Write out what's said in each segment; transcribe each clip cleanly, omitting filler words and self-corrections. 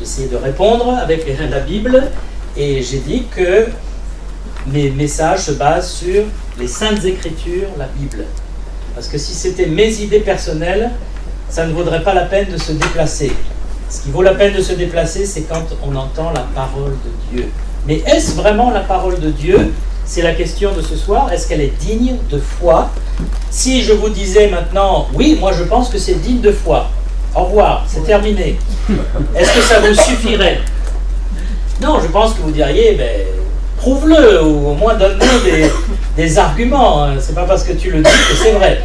essayé de répondre avec la Bible et j'ai dit que mes messages se basent sur les Saintes Écritures, la Bible. Parce que si c'était mes idées personnelles, ça ne vaudrait pas la peine de se déplacer. Ce qui vaut la peine de se déplacer, c'est quand on entend la parole de Dieu. Mais est-ce vraiment la parole de Dieu? C'est la question de ce soir. Est-ce qu'elle est digne de foi? Si je vous disais maintenant, oui, moi je pense que c'est digne de foi. Au revoir, c'est terminé. Est-ce que ça vous suffirait? Non, je pense que vous diriez, prouve-le, ou au moins donne-nous des arguments. C'est pas parce que tu le dis que c'est vrai.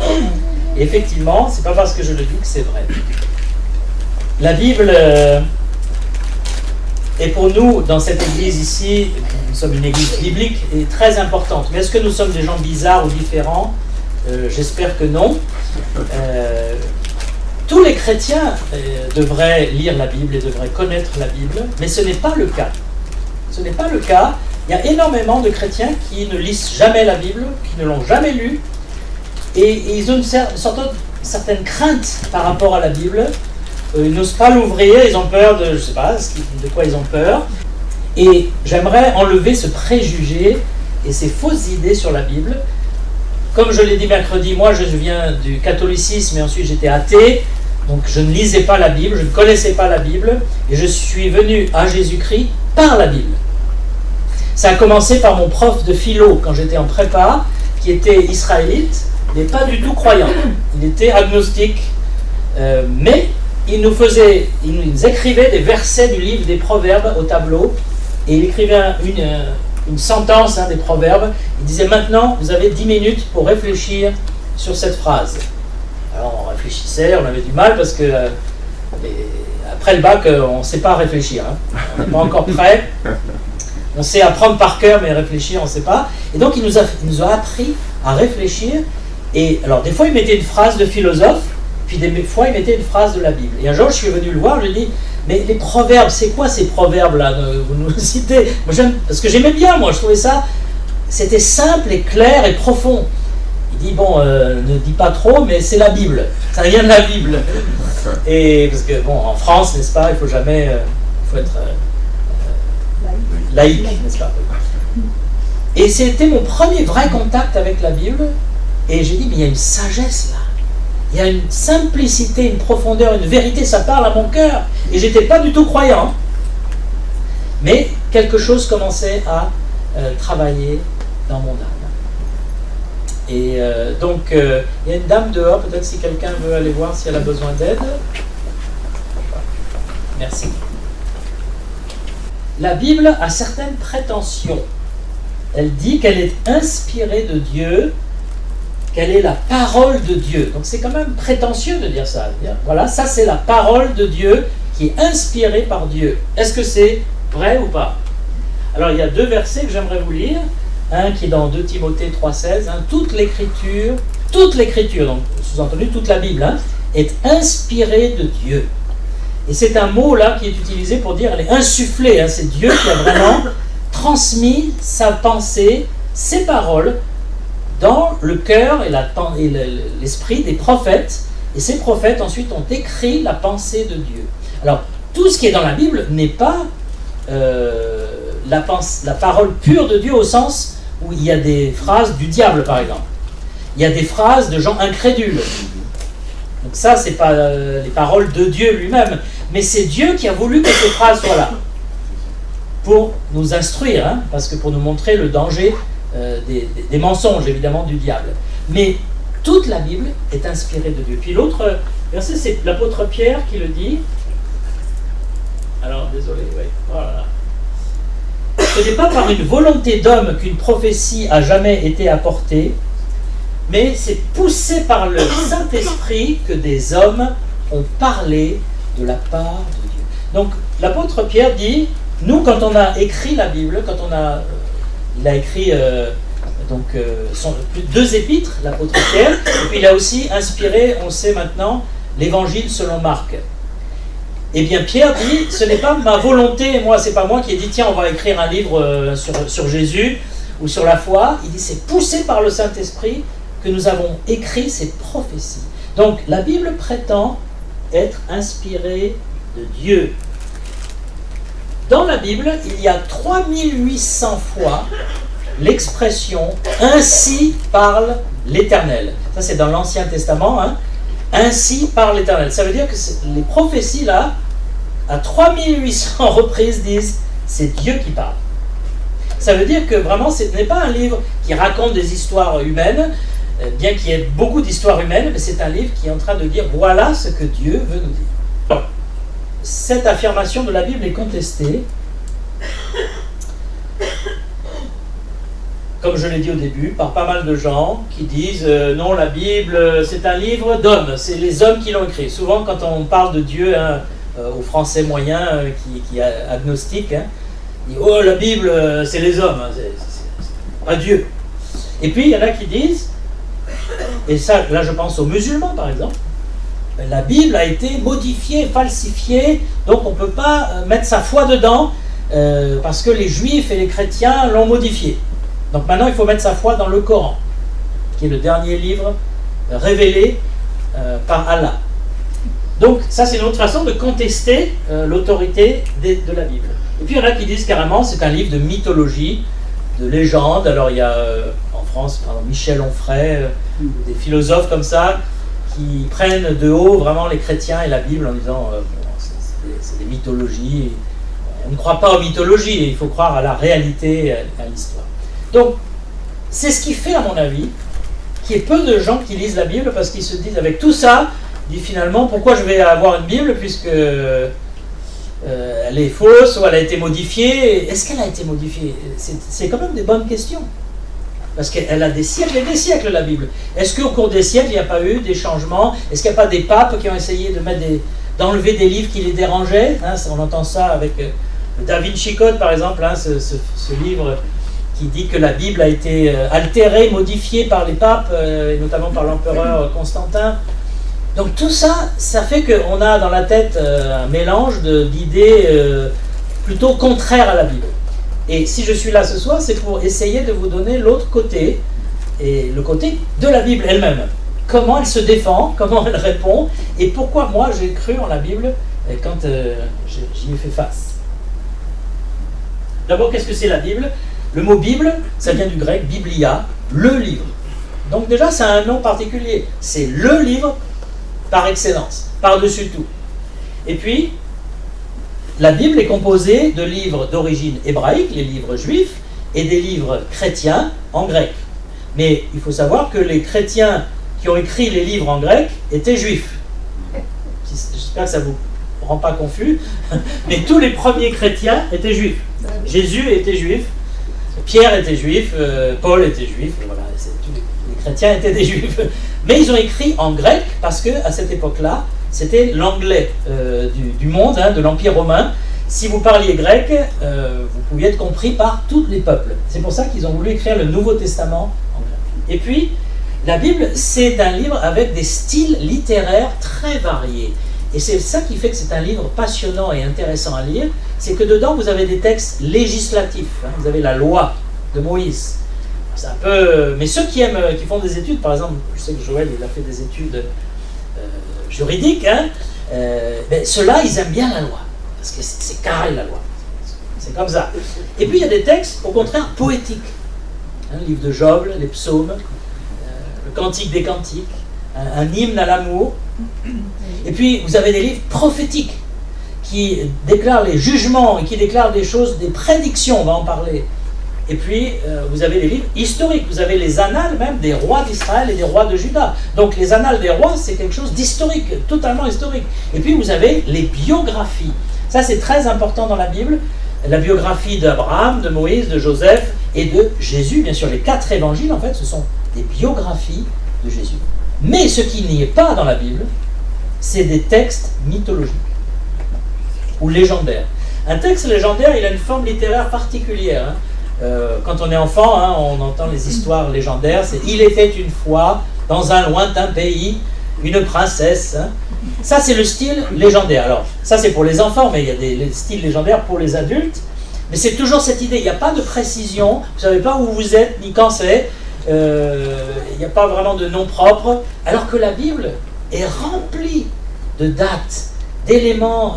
Et effectivement, c'est pas parce que je le dis que c'est vrai. La Bible est pour nous, dans cette église ici, nous sommes une église biblique, et très importante. Mais est-ce que nous sommes des gens bizarres ou différents? J'espère que non. Tous les chrétiens devraient lire la Bible et devraient connaître la Bible, mais ce n'est pas le cas. Ce n'est pas le cas. Il y a énormément de chrétiens qui ne lisent jamais la Bible, qui ne l'ont jamais lue, et ils ont une certaine crainte par rapport à la Bible. Ils n'osent pas l'ouvrir, ils ont peur de, je ne sais pas de quoi ils ont peur. Et j'aimerais enlever ce préjugé et ces fausses idées sur la Bible. Comme je l'ai dit mercredi, moi je viens du catholicisme et ensuite j'étais athée, donc je ne lisais pas la Bible, je ne connaissais pas la Bible, et je suis venu à Jésus-Christ par la Bible. Ça a commencé par mon prof de philo quand j'étais en prépa, qui était israélite, mais pas du tout croyant. Il était agnostique, mais il nous écrivait des versets du livre des Proverbes au tableau, et il écrivait une sentence des Proverbes. Il disait: maintenant, vous avez 10 minutes pour réfléchir sur cette phrase. Alors on réfléchissait, on avait du mal parce que après le bac, on ne sait pas réfléchir. On n'est pas encore prêt. On sait apprendre par cœur, mais réfléchir, on ne sait pas. Et donc il nous a appris à réfléchir. Et alors des fois, il mettait une phrase de philosophe, puis des fois, il mettait une phrase de la Bible. Et un jour, je suis venu le voir, je lui ai dit: mais les proverbes, c'est quoi ces proverbes-là? Vous nous citez. Parce que j'aimais bien, moi, je trouvais ça, c'était simple et clair et profond. Il dit: bon, ne dis pas trop, mais c'est la Bible. Ça vient de la Bible. Et parce que, bon, en France, n'est-ce pas, il faut jamais, il faut être laïque, n'est-ce pas? Et c'était mon premier vrai contact avec la Bible. Et j'ai dit: mais il y a une sagesse là. Il y a une simplicité, une profondeur, une vérité, ça parle à mon cœur. Et je n'étais pas du tout croyant. Mais quelque chose commençait à travailler dans mon âme. Et donc, il y a une dame dehors, peut-être si quelqu'un veut aller voir si elle a besoin d'aide. Merci. La Bible a certaines prétentions. Elle dit qu'elle est inspirée de Dieu, qu'elle est la parole de Dieu. Donc c'est quand même prétentieux de dire ça. Voilà, ça c'est la parole de Dieu qui est inspirée par Dieu. Est-ce que c'est vrai ou pas? Alors il y a 2 versets que j'aimerais vous lire. Un qui est dans 2 Timothée 3,16. Toute l'écriture, donc sous-entendu toute la Bible, est inspirée de Dieu. Et c'est un mot là qui est utilisé pour dire elle est insufflée. C'est Dieu qui a vraiment transmis sa pensée, ses paroles, dans le cœur et l'esprit des prophètes, et ces prophètes ensuite ont écrit la pensée de Dieu. Alors, tout ce qui est dans la Bible n'est pas la parole pure de Dieu au sens où il y a des phrases du diable, par exemple. Il y a des phrases de gens incrédules. Donc ça, c'est pas les paroles de Dieu lui-même, mais c'est Dieu qui a voulu que ces phrases soient là, pour nous instruire, parce que pour nous montrer le danger des mensonges, évidemment, du diable. Mais toute la Bible est inspirée de Dieu. Puis l'autre verset, c'est l'apôtre Pierre qui le dit. Alors, désolé, oui. Voilà. Ce n'est pas par une volonté d'homme qu'une prophétie a jamais été apportée, mais c'est poussé par le Saint-Esprit que des hommes ont parlé de la part de Dieu. Donc, l'apôtre Pierre dit, nous, quand on a écrit la Bible, il a écrit 2 épîtres, l'apôtre Pierre, et puis il a aussi inspiré, on sait maintenant, l'évangile selon Marc. Eh bien, Pierre dit, ce n'est pas ma volonté, moi, c'est pas moi qui ai dit, tiens, on va écrire un livre sur Jésus ou sur la foi. Il dit, c'est poussé par le Saint-Esprit que nous avons écrit ces prophéties. Donc, la Bible prétend être inspirée de Dieu. Dans la Bible, il y a 3800 fois l'expression « ainsi parle l'Éternel ». Ça, c'est dans l'Ancien Testament. Hein. « Ainsi parle l'Éternel ». Ça veut dire que les prophéties, là, à 3800 reprises, disent « c'est Dieu qui parle ». Ça veut dire que vraiment, ce n'est pas un livre qui raconte des histoires humaines, bien qu'il y ait beaucoup d'histoires humaines, mais c'est un livre qui est en train de dire « voilà ce que Dieu veut nous dire ». Alors, cette affirmation de la Bible est contestée, comme je l'ai dit au début, par pas mal de gens qui disent non, la Bible, c'est un livre d'hommes, c'est les hommes qui l'ont écrit. Souvent, quand on parle de Dieu aux Français moyens qui est agnostique, hein, ils disent oh, la Bible, c'est les hommes, hein, c'est pas Dieu. Et puis, il y en a qui disent, et ça, là, je pense aux musulmans par exemple, la Bible a été modifiée, falsifiée, donc on ne peut pas mettre sa foi dedans parce que les juifs et les chrétiens l'ont modifiée. Donc maintenant, il faut mettre sa foi dans le Coran, qui est le dernier livre révélé par Allah. Donc ça, c'est une autre façon de contester l'autorité de la Bible. Et puis il y en a qui disent carrément c'est un livre de mythologie, de légende. Alors il y a en France, par exemple, Michel Onfray, des philosophes comme ça, qui prennent de haut vraiment les chrétiens et la Bible en disant c'est des mythologies. On ne croit pas aux mythologies, il faut croire à la réalité, à l'histoire. Donc, c'est ce qui fait, à mon avis, qu'il y ait peu de gens qui lisent la Bible parce qu'ils se disent, avec tout ça, finalement, pourquoi je vais avoir une Bible puisque elle est fausse ou elle a été modifiée. Est-ce qu'elle a été modifiée? C'est quand même des bonnes questions. Parce qu'elle a des siècles et des siècles, la Bible. Est-ce qu'au cours des siècles, il n'y a pas eu des changements? Est-ce qu'il n'y a pas des papes qui ont essayé d'enlever des livres qui les dérangeaient, hein? On entend ça avec Da Vinci Code, par exemple, hein, ce livre qui dit que la Bible a été altérée, modifiée par les papes, et notamment par l'empereur Constantin. Donc tout ça, ça fait qu'on a dans la tête un mélange d'idées plutôt contraires à la Bible. Et si je suis là ce soir, c'est pour essayer de vous donner l'autre côté, et le côté de la Bible elle-même. Comment elle se défend, comment elle répond, et pourquoi moi j'ai cru en la Bible quand j'y ai fait face. D'abord, qu'est-ce que c'est la Bible? Le mot Bible, ça vient du grec biblia, le livre. Donc déjà, c'est un nom particulier. C'est le livre par excellence, par-dessus tout. Et puis, la Bible est composée de livres d'origine hébraïque, les livres juifs, et des livres chrétiens en grec. Mais il faut savoir que les chrétiens qui ont écrit les livres en grec étaient juifs. J'espère que ça ne vous rend pas confus, mais tous les premiers chrétiens étaient juifs. Jésus était juif, Pierre était juif, Paul était juif, voilà, tous les chrétiens étaient des juifs. Mais ils ont écrit en grec parce qu'à cette époque-là, c'était l'anglais du monde, hein, de l'Empire romain. Si vous parliez grec, vous pouviez être compris par tous les peuples. C'est pour ça qu'ils ont voulu écrire le Nouveau Testament en grec. Et puis, la Bible, c'est un livre avec des styles littéraires très variés. Et c'est ça qui fait que c'est un livre passionnant et intéressant à lire, c'est que dedans, vous avez des textes législatifs. Hein, vous avez la loi de Moïse. C'est un peu... Mais ceux qui font des études, par exemple, je sais que Joël, il a fait des études juridiques, hein, ben, ceux-là, ils aiment bien la loi. Parce que c'est carré, la loi. C'est comme ça. Et puis, il y a des textes, au contraire, poétiques. Hein, le livre de Job, les psaumes, le cantique des cantiques, un hymne à l'amour. Et puis, vous avez des livres prophétiques qui déclarent les jugements et qui déclarent des choses, des prédictions, on va en parler. Et puis, vous avez les livres historiques. Vous avez les annales même des rois d'Israël et des rois de Juda. Donc, les annales des rois, c'est quelque chose d'historique, totalement historique. Et puis, vous avez les biographies. Ça, c'est très important dans la Bible. La biographie d'Abraham, de Moïse, de Joseph et de Jésus. Bien sûr, les 4 évangiles, en fait, ce sont des biographies de Jésus. Mais ce qui n'y est pas dans la Bible, c'est des textes mythologiques ou légendaires. Un texte légendaire, il a une forme littéraire particulière. Hein. Quand on est enfant, hein, on entend les histoires légendaires. C'est « Il était une fois, dans un lointain pays, une princesse. Hein. » Ça, c'est le style légendaire. Alors, ça, c'est pour les enfants, mais il y a des styles légendaires pour les adultes. Mais c'est toujours cette idée. Il n'y a pas de précision. Vous ne savez pas où vous êtes, ni quand c'est. Il n'y a pas vraiment de nom propre. Alors que la Bible est remplie de dates, d'éléments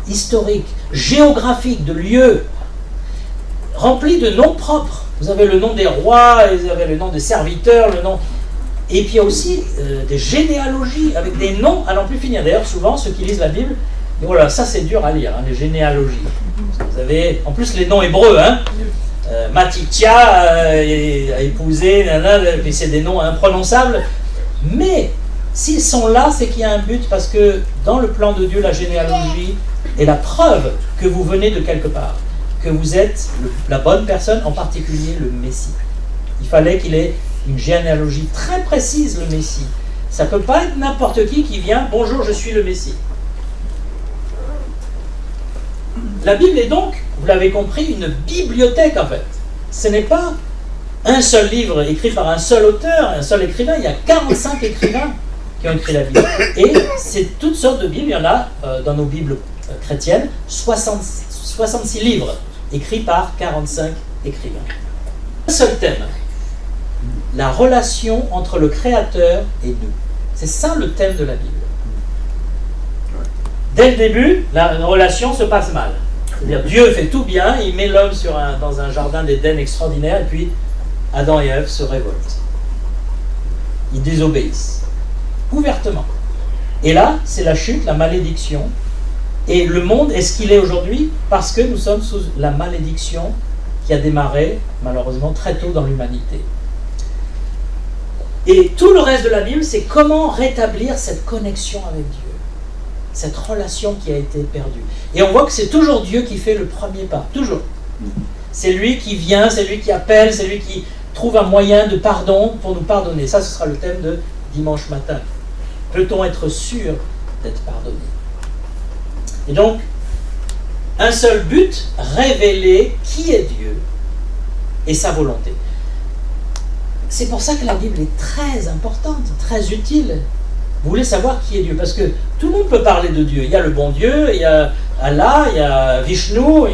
historiques, géographiques, de lieux, remplis de noms propres. Vous avez le nom des rois, vous avez le nom des serviteurs, le nom... Et puis il y a aussi des généalogies avec des noms à n'en plus finir. D'ailleurs, souvent, ceux qui lisent la Bible, voilà, ça c'est dur à lire, hein, les généalogies. Vous avez en plus les noms hébreux, hein. Matithia a épousé, puis c'est des noms imprononçables. Mais s'ils sont là, c'est qu'il y a un but, parce que dans le plan de Dieu, la généalogie est la preuve que vous venez de quelque part, que vous êtes la bonne personne, en particulier le Messie. Il fallait qu'il ait une généalogie très précise, le Messie. Ça ne peut pas être n'importe qui vient « Bonjour, je suis le Messie ». La Bible est donc, vous l'avez compris, une bibliothèque en fait. Ce n'est pas un seul livre écrit par un seul auteur, un seul écrivain. Il y a 45 écrivains qui ont écrit la Bible. Et c'est toutes sortes de Bibles. Il y en a dans nos Bibles chrétiennes, 66 livres écrits par 45 écrivains. Un seul thème, la relation entre le Créateur et nous. C'est ça le thème de la Bible. Dès le début, la relation se passe mal. C'est-à-dire Dieu fait tout bien, il met l'homme dans un jardin d'Éden extraordinaire, et puis Adam et Ève se révoltent. Ils désobéissent, ouvertement. Et là, c'est la chute, la malédiction. Et le monde est ce qu'il est aujourd'hui parce que nous sommes sous la malédiction qui a démarré, malheureusement, très tôt dans l'humanité. Et tout le reste de la Bible, c'est comment rétablir cette connexion avec Dieu, cette relation qui a été perdue. Et on voit que c'est toujours Dieu qui fait le premier pas, toujours. C'est lui qui vient, c'est lui qui appelle, c'est lui qui trouve un moyen de pardon pour nous pardonner. Ça, ce sera le thème de dimanche matin. Peut-on être sûr d'être pardonné? Et donc, un seul but, révéler qui est Dieu et sa volonté. C'est pour ça que la Bible est très importante, très utile. Vous voulez savoir qui est Dieu, parce que tout le monde peut parler de Dieu. Il y a le bon Dieu, il y a Allah, il y a Vishnu.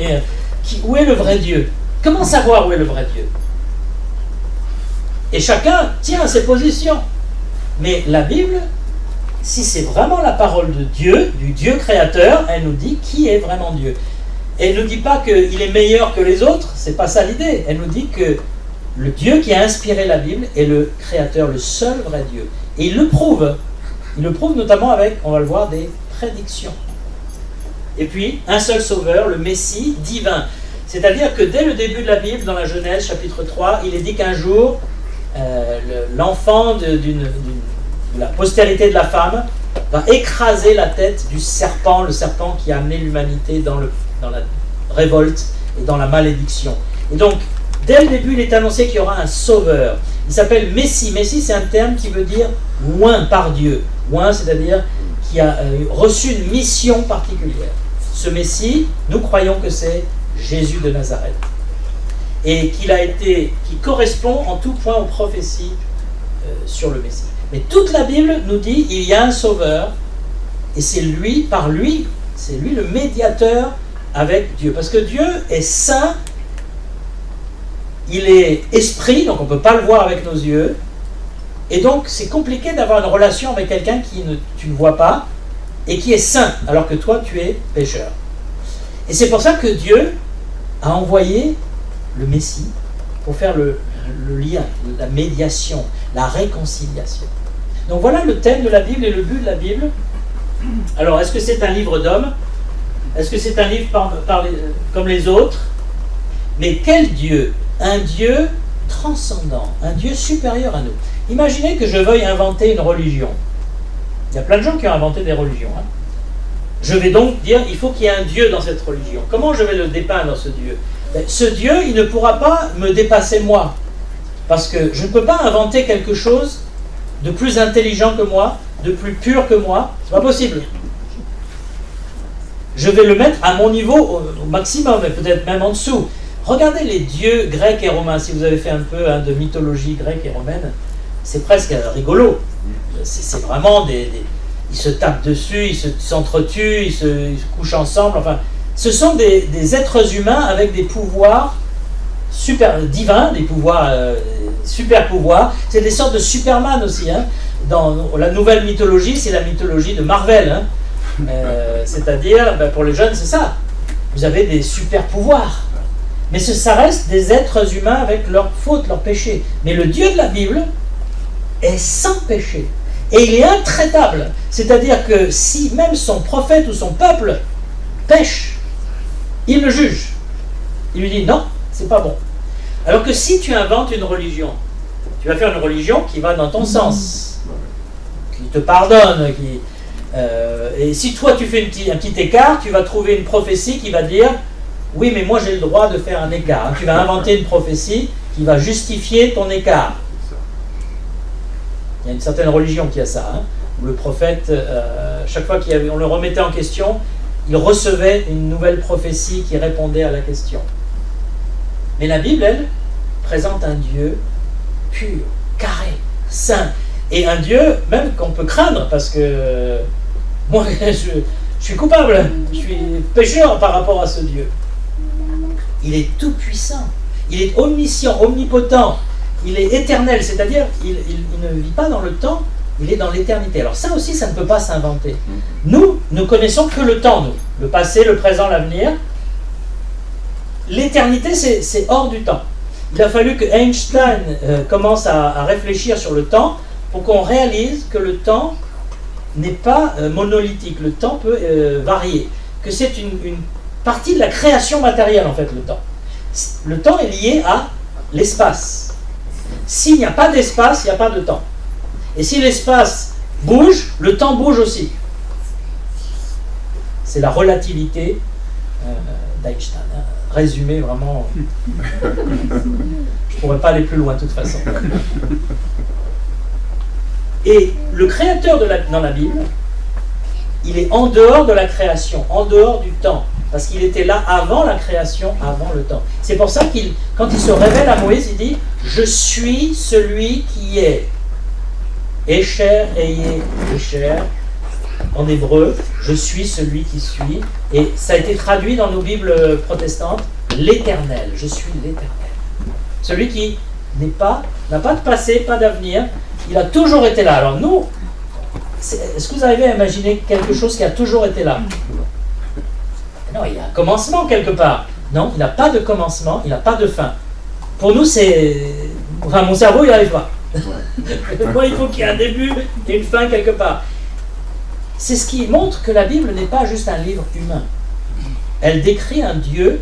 Où est le vrai Dieu? Comment savoir où est le vrai Dieu? Et chacun tient à ses positions. Mais la Bible, si c'est vraiment la parole de Dieu, du Dieu créateur, elle nous dit qui est vraiment Dieu. Et elle ne nous dit pas qu'il est meilleur que les autres, c'est pas ça l'idée. Elle nous dit que le Dieu qui a inspiré la Bible est le créateur, le seul vrai Dieu. Et il le prouve. Il le prouve notamment avec, on va le voir, des prédictions. Et puis, un seul sauveur, le Messie divin. C'est-à-dire que dès le début de la Bible, dans la Genèse, chapitre 3, il est dit qu'un jour, l'enfant de la postérité de la femme va écraser la tête du serpent, le serpent qui a amené l'humanité dans la révolte et dans la malédiction. Et donc, dès le début, il est annoncé qu'il y aura un sauveur. Il s'appelle Messie. Messie, c'est un terme qui veut dire « oint par Dieu ». Oint, c'est-à-dire qui a reçu une mission particulière. Ce Messie, nous croyons que c'est Jésus de Nazareth. Et qui correspond en tout point aux prophéties sur le Messie. Mais toute la Bible nous dit il y a un sauveur, et c'est lui, par lui, c'est lui le médiateur avec Dieu. Parce que Dieu est saint, il est esprit, donc on ne peut pas le voir avec nos yeux, et donc c'est compliqué d'avoir une relation avec quelqu'un tu ne vois pas, et qui est saint, alors que toi tu es pécheur. Et c'est pour ça que Dieu a envoyé le Messie pour faire le lien, la médiation, la réconciliation. Donc voilà le thème de la Bible et le but de la Bible. Alors, est-ce que c'est un livre d'hommes? Est-ce que c'est un livre comme les autres? Mais quel Dieu? Un Dieu transcendant, un Dieu supérieur à nous. Imaginez que je veuille inventer une religion. Il y a plein de gens qui ont inventé des religions. Hein. Je vais donc dire, il faut qu'il y ait un Dieu dans cette religion. Comment je vais le dépeindre, ce Dieu? Ce Dieu, il ne pourra pas me dépasser moi. Parce que je ne peux pas inventer quelque chose de plus intelligent que moi, de plus pur que moi. C'est pas possible. Je vais le mettre à mon niveau au maximum, et peut-être même en dessous. Regardez les dieux grecs et romains. Si vous avez fait un peu de mythologie grecque et romaine, c'est presque rigolo. C'est vraiment ils se tapent dessus, ils s'entretuent, ils se couchent ensemble. Enfin, ce sont des êtres humains avec des pouvoirs super divins, des pouvoirs super pouvoirs. C'est des sortes de Superman aussi. Hein. Dans la nouvelle mythologie, c'est la mythologie de Marvel. Hein. C'est-à-dire, pour les jeunes, c'est ça. Vous avez des super pouvoirs. Mais ça reste des êtres humains avec leurs fautes, leurs péchés. Mais le Dieu de la Bible est sans péché. Et il est intraitable. C'est-à-dire que si même son prophète ou son peuple pêche, il le juge. Il lui dit non, c'est pas bon. Alors que si tu inventes une religion, tu vas faire une religion qui va dans ton sens, qui te pardonne, et si toi tu fais un petit écart, tu vas trouver une prophétie qui va dire oui, mais moi j'ai le droit de faire un écart. Tu vas inventer une prophétie qui va justifier ton écart. Il y a une certaine religion qui a ça, où le prophète, chaque fois qu'on le remettait en question, il recevait une nouvelle prophétie qui répondait à la question. Mais la Bible, elle, présente un Dieu pur, carré, saint, et un Dieu même qu'on peut craindre, parce que moi, je suis coupable, je suis pécheur par rapport à ce Dieu. Il est tout puissant, il est omniscient, omnipotent, il est éternel, c'est-à-dire il ne vit pas dans le temps, il est dans l'éternité. Alors ça aussi, ça ne peut pas s'inventer. Nous ne connaissons que le temps, nous, le passé, le présent, l'avenir. L'éternité, c'est hors du temps. Il a fallu que Einstein commence à réfléchir sur le temps pour qu'on réalise que le temps n'est pas monolithique, le temps peut varier, que c'est une partie de la création matérielle en fait, le temps. Le temps est lié à l'espace. S'il n'y a pas d'espace, il n'y a pas de temps. Et si l'espace bouge, le temps bouge aussi. C'est la relativité d'Einstein. Résumé vraiment. Je ne pourrais pas aller plus loin de toute façon. Et le créateur dans la Bible, il est en dehors de la création, en dehors du temps. Parce qu'il était là avant la création, avant le temps. C'est pour ça quand il se révèle à Moïse, il dit « Je suis celui qui est ». Esher, Eye, Esher, en hébreu, je suis celui qui suis. Et ça a été traduit dans nos Bibles protestantes, l'éternel, je suis l'éternel. Celui qui n'a pas de passé, pas d'avenir, il a toujours été là. Alors nous, est-ce que vous arrivez à imaginer quelque chose qui a toujours été là? Non, il y a un commencement quelque part. Non, il n'a pas de commencement, il n'a pas de fin. Pour nous, enfin, mon cerveau, il n'y arrive pas. Moi, il faut qu'il y ait un début et une fin quelque part. C'est ce qui montre que la Bible n'est pas juste un livre humain. Elle décrit un Dieu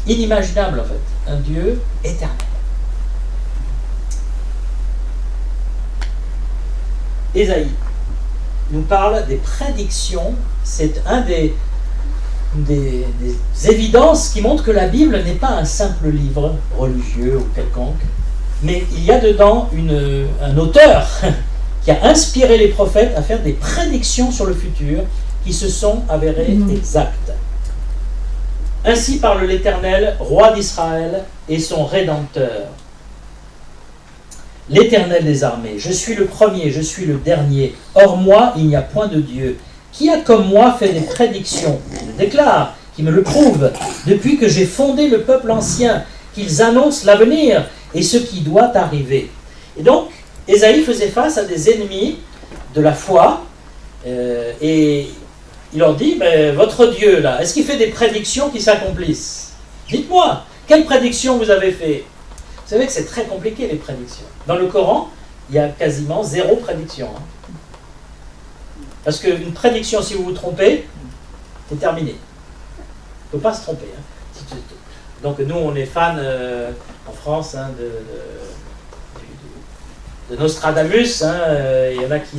inimaginable, en fait. Un Dieu éternel. Ésaïe nous parle des prédictions. C'est un des évidences qui montrent que la Bible n'est pas un simple livre religieux ou quelconque, mais il y a dedans un auteur qui a inspiré les prophètes à faire des prédictions sur le futur qui se sont avérées exactes. Ainsi parle l'Éternel, roi d'Israël et son Rédempteur. L'Éternel des armées, je suis le premier, je suis le dernier. Hors moi, il n'y a point de Dieu. Qui a comme moi fait des prédictions? Je déclare, qui me le prouve, depuis que j'ai fondé le peuple ancien, qu'ils annoncent l'avenir et ce qui doit arriver. Et donc, Ésaïe faisait face à des ennemis de la foi, et il leur dit, votre Dieu, là, est-ce qu'il fait des prédictions qui s'accomplissent? Dites-moi, quelles prédictions vous avez fait? Vous savez que c'est très compliqué, les prédictions. Dans le Coran, il y a quasiment 0 prédiction. Parce qu'une prédiction, si vous vous trompez, c'est terminé. Il ne faut pas se tromper. Donc nous, on est fans en France de Nostradamus. Il y en a qui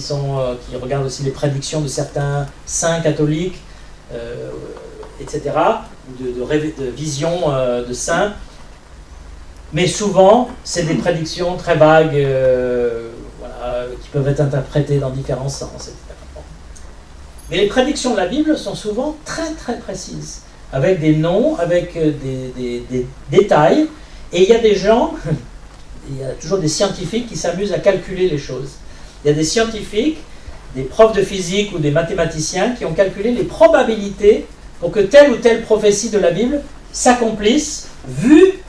regardent aussi les prédictions de certains saints catholiques, etc., de visions de saints. Mais souvent, c'est des prédictions très vagues, qui peuvent être interprétées dans différents sens, etc. Mais les prédictions de la Bible sont souvent très très précises, avec des noms, avec des détails. Et il y a des gens, il y a toujours des scientifiques qui s'amusent à calculer les choses. Il y a des scientifiques, des profs de physique ou des mathématiciens qui ont calculé les probabilités pour que telle ou telle prophétie de la Bible s'accomplisse, vu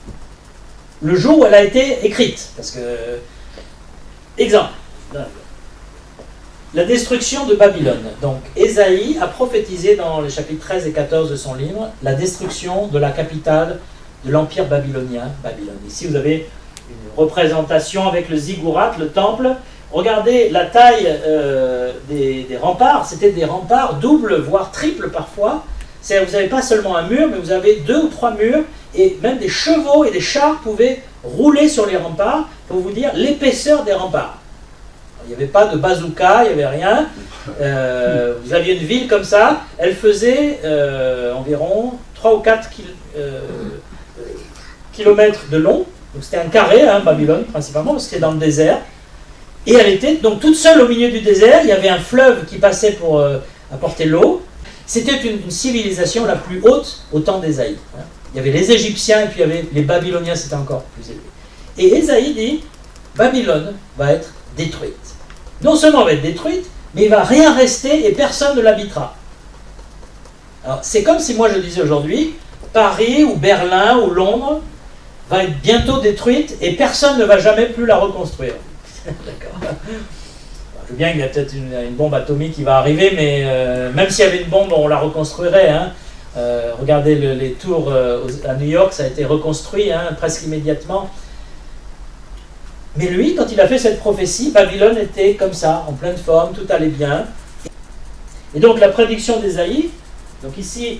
le jour où elle a été écrite. Parce que, exemple, La destruction de Babylone. Donc, Ésaïe a prophétisé dans les chapitres 13 et 14 de son livre la destruction de la capitale de l'empire babylonien, Babylone. Ici, vous avez une représentation avec le ziggurat, le temple. Regardez la taille des remparts. C'était des remparts doubles, voire triples parfois. C'est-à-dire, vous n'avez pas seulement un mur, mais vous avez 2 ou 3 murs, et même des chevaux et des chars pouvaient rouler sur les remparts, pour vous dire l'épaisseur des remparts. Il n'y avait pas de bazooka, il n'y avait rien. Vous aviez une ville comme ça, elle faisait environ 3 ou 4 kilomètres de long. Donc c'était un carré, hein, Babylone principalement, parce que c'était dans le désert. Et elle était donc toute seule au milieu du désert. Il y avait un fleuve qui passait pour apporter l'eau. C'était une civilisation la plus haute au temps d'Ésaïe. Hein. Il y avait les Égyptiens et puis il y avait les Babyloniens, c'était encore plus élevé. Et Ésaïe dit, Babylone va être détruite. Non seulement elle va être détruite, mais il ne va rien rester et personne ne l'habitera. Alors c'est comme si moi je disais aujourd'hui, Paris ou Berlin ou Londres va être bientôt détruite et personne ne va jamais plus la reconstruire. D'accord. Je veux bien qu'il y a peut-être une bombe atomique qui va arriver, mais même s'il y avait une bombe, on la reconstruirait. Hein. Regardez les tours à New York, ça a été reconstruit hein, presque immédiatement. Mais lui, quand il a fait cette prophétie, Babylone était comme ça, en pleine forme, tout allait bien. Et donc la prédiction d'Ésaïe, donc ici,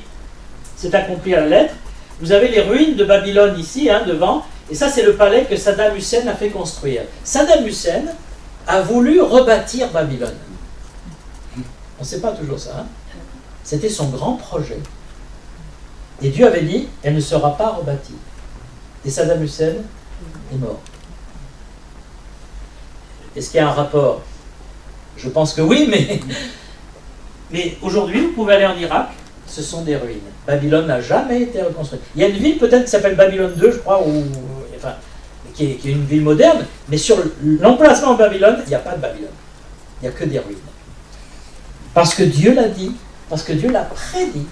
c'est accompli à la lettre. Vous avez les ruines de Babylone ici, hein, devant, et ça c'est le palais que Saddam Hussein a fait construire. Saddam Hussein a voulu rebâtir Babylone. On ne sait pas toujours ça. Hein. C'était son grand projet. Et Dieu avait dit, elle ne sera pas rebâtie. Et Saddam Hussein est mort. Est-ce qu'il y a un rapport? Je pense que oui, mais aujourd'hui, vous pouvez aller en Irak, ce sont des ruines. Babylone n'a jamais été reconstruite. Il y a une ville peut-être qui s'appelle Babylone 2, je crois, enfin, qui est une ville moderne, mais sur l'emplacement de Babylone, il n'y a pas de Babylone. Il n'y a que des ruines. Parce que Dieu l'a dit, parce que Dieu l'a prédit.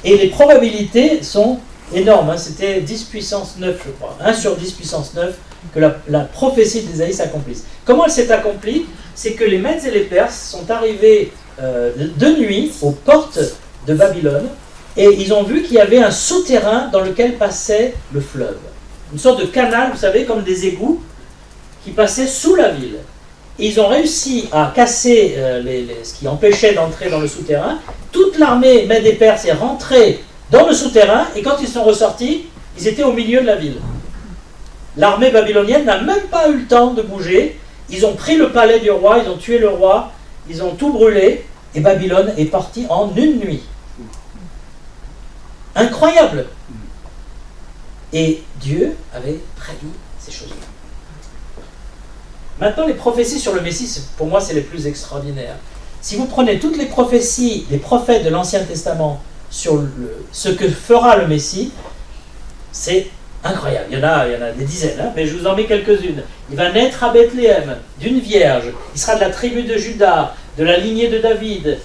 Et les probabilités sont énormes. Hein. C'était 10 puissance 9, je crois. 1 sur 10 puissance 9 que la prophétie d'Ésaïe s'accomplisse. Comment elle s'est accomplie? C'est que les Mèdes et les Perses sont arrivés de nuit aux portes de Babylone et ils ont vu qu'il y avait un souterrain dans lequel passait le fleuve. Une sorte de canal, vous savez, comme des égouts qui passaient sous la ville. Et ils ont réussi à casser ce qui empêchait d'entrer dans le souterrain. Toute l'armée Mède et Perse est rentrée dans le souterrain et quand ils sont ressortis, ils étaient au milieu de la ville. L'armée babylonienne n'a même pas eu le temps de bouger. Ils ont pris le palais du roi, ils ont tué le roi, ils ont tout brûlé, et Babylone est partie en une nuit. Incroyable! Et Dieu avait prédit ces choses-là. Maintenant, les prophéties sur le Messie, pour moi, c'est les plus extraordinaires. Si vous prenez toutes les prophéties des prophètes de l'Ancien Testament sur ce que fera le Messie, c'est incroyable. Il y en a des dizaines, hein, mais je vous en mets quelques-unes. Il va naître à Bethléem, d'une vierge. Il sera de la tribu de Juda, de la lignée de David.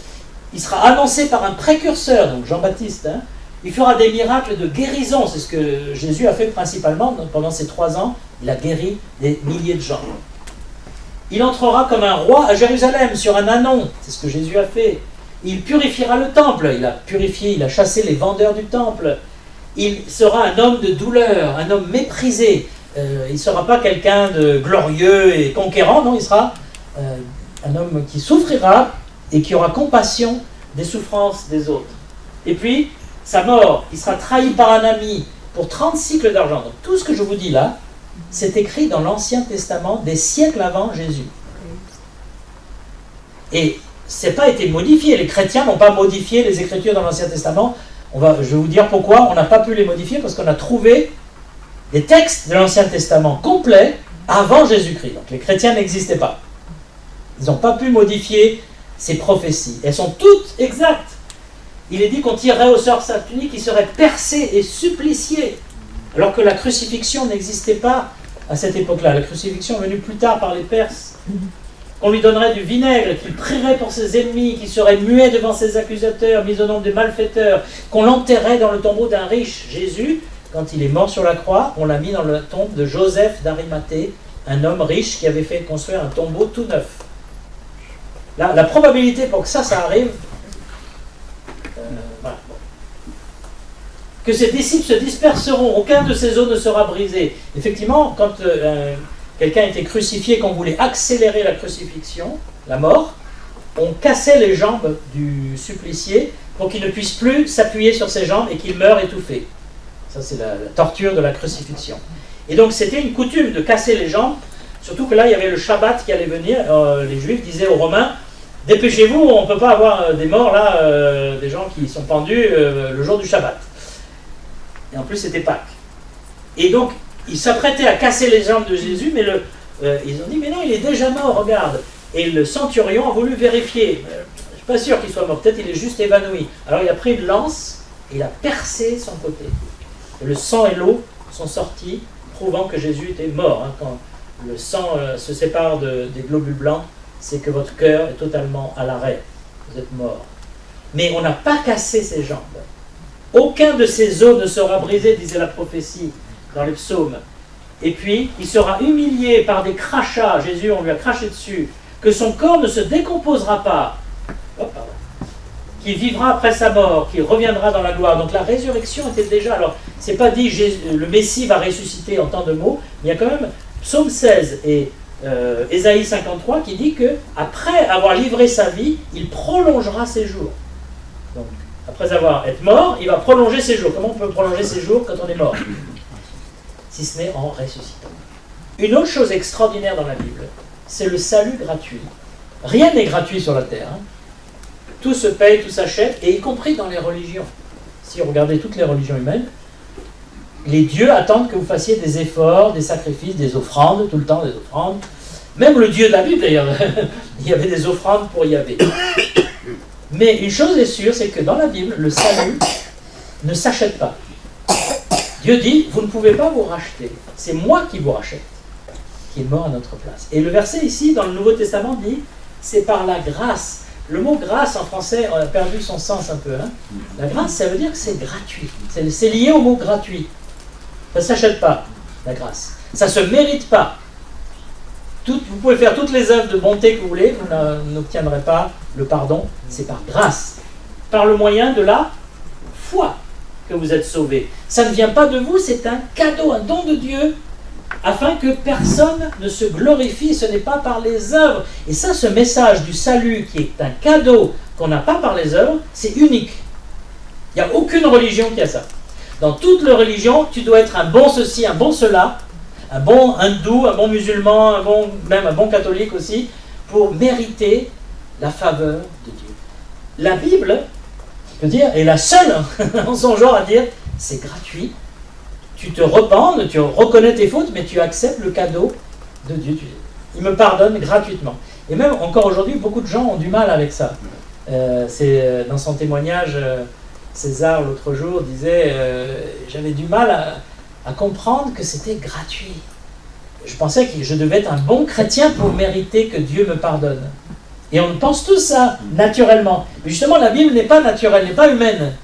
Il sera annoncé par un précurseur, donc Jean-Baptiste. Hein. Il fera des miracles de guérison. C'est ce que Jésus a fait principalement pendant ces 3 ans. Il a guéri des milliers de gens. Il entrera comme un roi à Jérusalem sur un ânon. C'est ce que Jésus a fait. Il purifiera le temple. Il a purifié, il a chassé les vendeurs du temple. Il sera un homme de douleur, un homme méprisé. Il ne sera pas quelqu'un de glorieux et conquérant, non, il sera un homme qui souffrira et qui aura compassion des souffrances des autres. Et puis, sa mort, il sera trahi par un ami pour 30 cycles d'argent. Donc tout ce que je vous dis là, c'est écrit dans l'Ancien Testament des siècles avant Jésus. Et ça n'a pas été modifié. Les chrétiens n'ont pas modifié les Écritures dans l'Ancien Testament. Je vais vous dire pourquoi on n'a pas pu les modifier, parce qu'on a trouvé des textes de l'Ancien Testament complets avant Jésus-Christ. Donc les chrétiens n'existaient pas. Ils n'ont pas pu modifier ces prophéties. Elles sont toutes exactes. Il est dit qu'on tirerait au sort sa tunique, il serait percé et supplicié. Alors que la crucifixion n'existait pas à cette époque-là. La crucifixion est venue plus tard par les Perses. Qu'on lui donnerait du vinaigre, qu'il prierait pour ses ennemis, qu'il serait muet devant ses accusateurs, mis au nombre des malfaiteurs, qu'on l'enterrait dans le tombeau d'un riche. Jésus, quand il est mort sur la croix, on l'a mis dans la tombe de Joseph d'Arimathée, un homme riche qui avait fait construire un tombeau tout neuf. La probabilité pour que ça arrive, voilà. Que ces disciples se disperseront, aucun de ces os ne sera brisé. Effectivement, quand quelqu'un était crucifié, qu'on voulait accélérer la crucifixion, la mort, on cassait les jambes du supplicié pour qu'il ne puisse plus s'appuyer sur ses jambes et qu'il meure étouffé. Ça, c'est la torture de la crucifixion. Et donc, c'était une coutume de casser les jambes, surtout que là, il y avait le Shabbat qui allait venir. Les Juifs disaient aux Romains, dépêchez-vous, on ne peut pas avoir des morts là, des gens qui sont pendus le jour du Shabbat. Et en plus, c'était Pâques. Et donc, ils s'apprêtaient à casser les jambes de Jésus, mais ils ont dit, mais non, il est déjà mort, regarde. Et le centurion a voulu vérifier. Je ne suis pas sûr qu'il soit mort, peut-être il est juste évanoui. Alors il a pris une lance et il a percé son côté. Et le sang et l'eau sont sortis, prouvant que Jésus était mort. Quand le sang se sépare des globules blancs, c'est que votre cœur est totalement à l'arrêt. Vous êtes mort. Mais on n'a pas cassé ses jambes. Aucun de ses os ne sera brisé, disait la prophétie dans les psaumes. Et puis, il sera humilié par des crachats. Jésus, on lui a craché dessus. Que son corps ne se décomposera pas. Qu'il vivra après sa mort, qu'il reviendra dans la gloire. Donc la résurrection était déjà... Alors, c'est pas dit le Messie va ressusciter en temps de mots, mais il y a quand même Psaume 16 et Ésaïe 53 qui dit que après avoir livré sa vie, il prolongera ses jours. Donc, après avoir été mort, il va prolonger ses jours. Comment on peut prolonger ses jours quand on est mort? Si ce n'est en ressuscitant. Une autre chose extraordinaire dans la Bible, c'est le salut gratuit. Rien n'est gratuit sur la terre. Tout se paye, tout s'achète, et y compris dans les religions. Si vous regardez toutes les religions humaines, les dieux attendent que vous fassiez des efforts, des sacrifices, des offrandes, tout le temps des offrandes. Même le Dieu de la Bible, d'ailleurs, il y avait des offrandes pour Yahvé. Mais une chose est sûre, c'est que dans la Bible, le salut ne s'achète pas. Dieu dit, vous ne pouvez pas vous racheter. C'est moi qui vous rachète, qui est mort à notre place. Et le verset ici, dans le Nouveau Testament, dit, c'est par la grâce. Le mot grâce, en français, on a perdu son sens un peu. La grâce, ça veut dire que c'est gratuit. C'est lié au mot gratuit. Ça ne s'achète pas, la grâce. Ça ne se mérite pas. Vous pouvez faire toutes les œuvres de bonté que vous voulez, vous n'obtiendrez pas le pardon. C'est par grâce. Par le moyen de la foi que vous êtes sauvés. Ça ne vient pas de vous, c'est un cadeau, un don de Dieu, afin que personne ne se glorifie, ce n'est pas par les œuvres. Et ça, ce message du salut qui est un cadeau qu'on n'a pas par les œuvres, c'est unique. Il n'y a aucune religion qui a ça. Dans toutes les religions, tu dois être un bon ceci, un bon cela, un bon hindou, un bon musulman, même un bon catholique aussi, pour mériter la faveur de Dieu. La Bible, je peux dire, est la seule en son genre à dire, c'est gratuit. Tu te repens, tu reconnais tes fautes, mais tu acceptes le cadeau de Dieu. Il me pardonne gratuitement. Et même encore aujourd'hui, beaucoup de gens ont du mal avec ça. C'est dans son témoignage, César l'autre jour disait j'avais du mal à comprendre que c'était gratuit. Je pensais que je devais être un bon chrétien pour mériter que Dieu me pardonne. Et on pense tout ça naturellement. Mais justement, la Bible n'est pas naturelle, n'est pas humaine.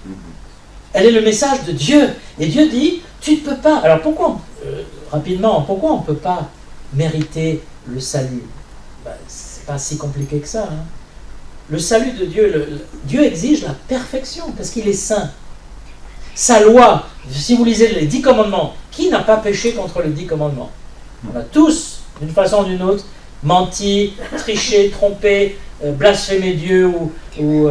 Elle est le message de Dieu. Et Dieu dit, tu ne peux pas. Alors pourquoi, rapidement, pourquoi on ne peut pas mériter le salut? C'est pas si compliqué que ça. Le salut de Dieu, Dieu exige la perfection parce qu'il est saint. Sa loi, si vous lisez les 10 commandements, qui n'a pas péché contre les 10 commandements? On a tous, d'une façon ou d'une autre, menti, triché, trompé, blasphémé Dieu, on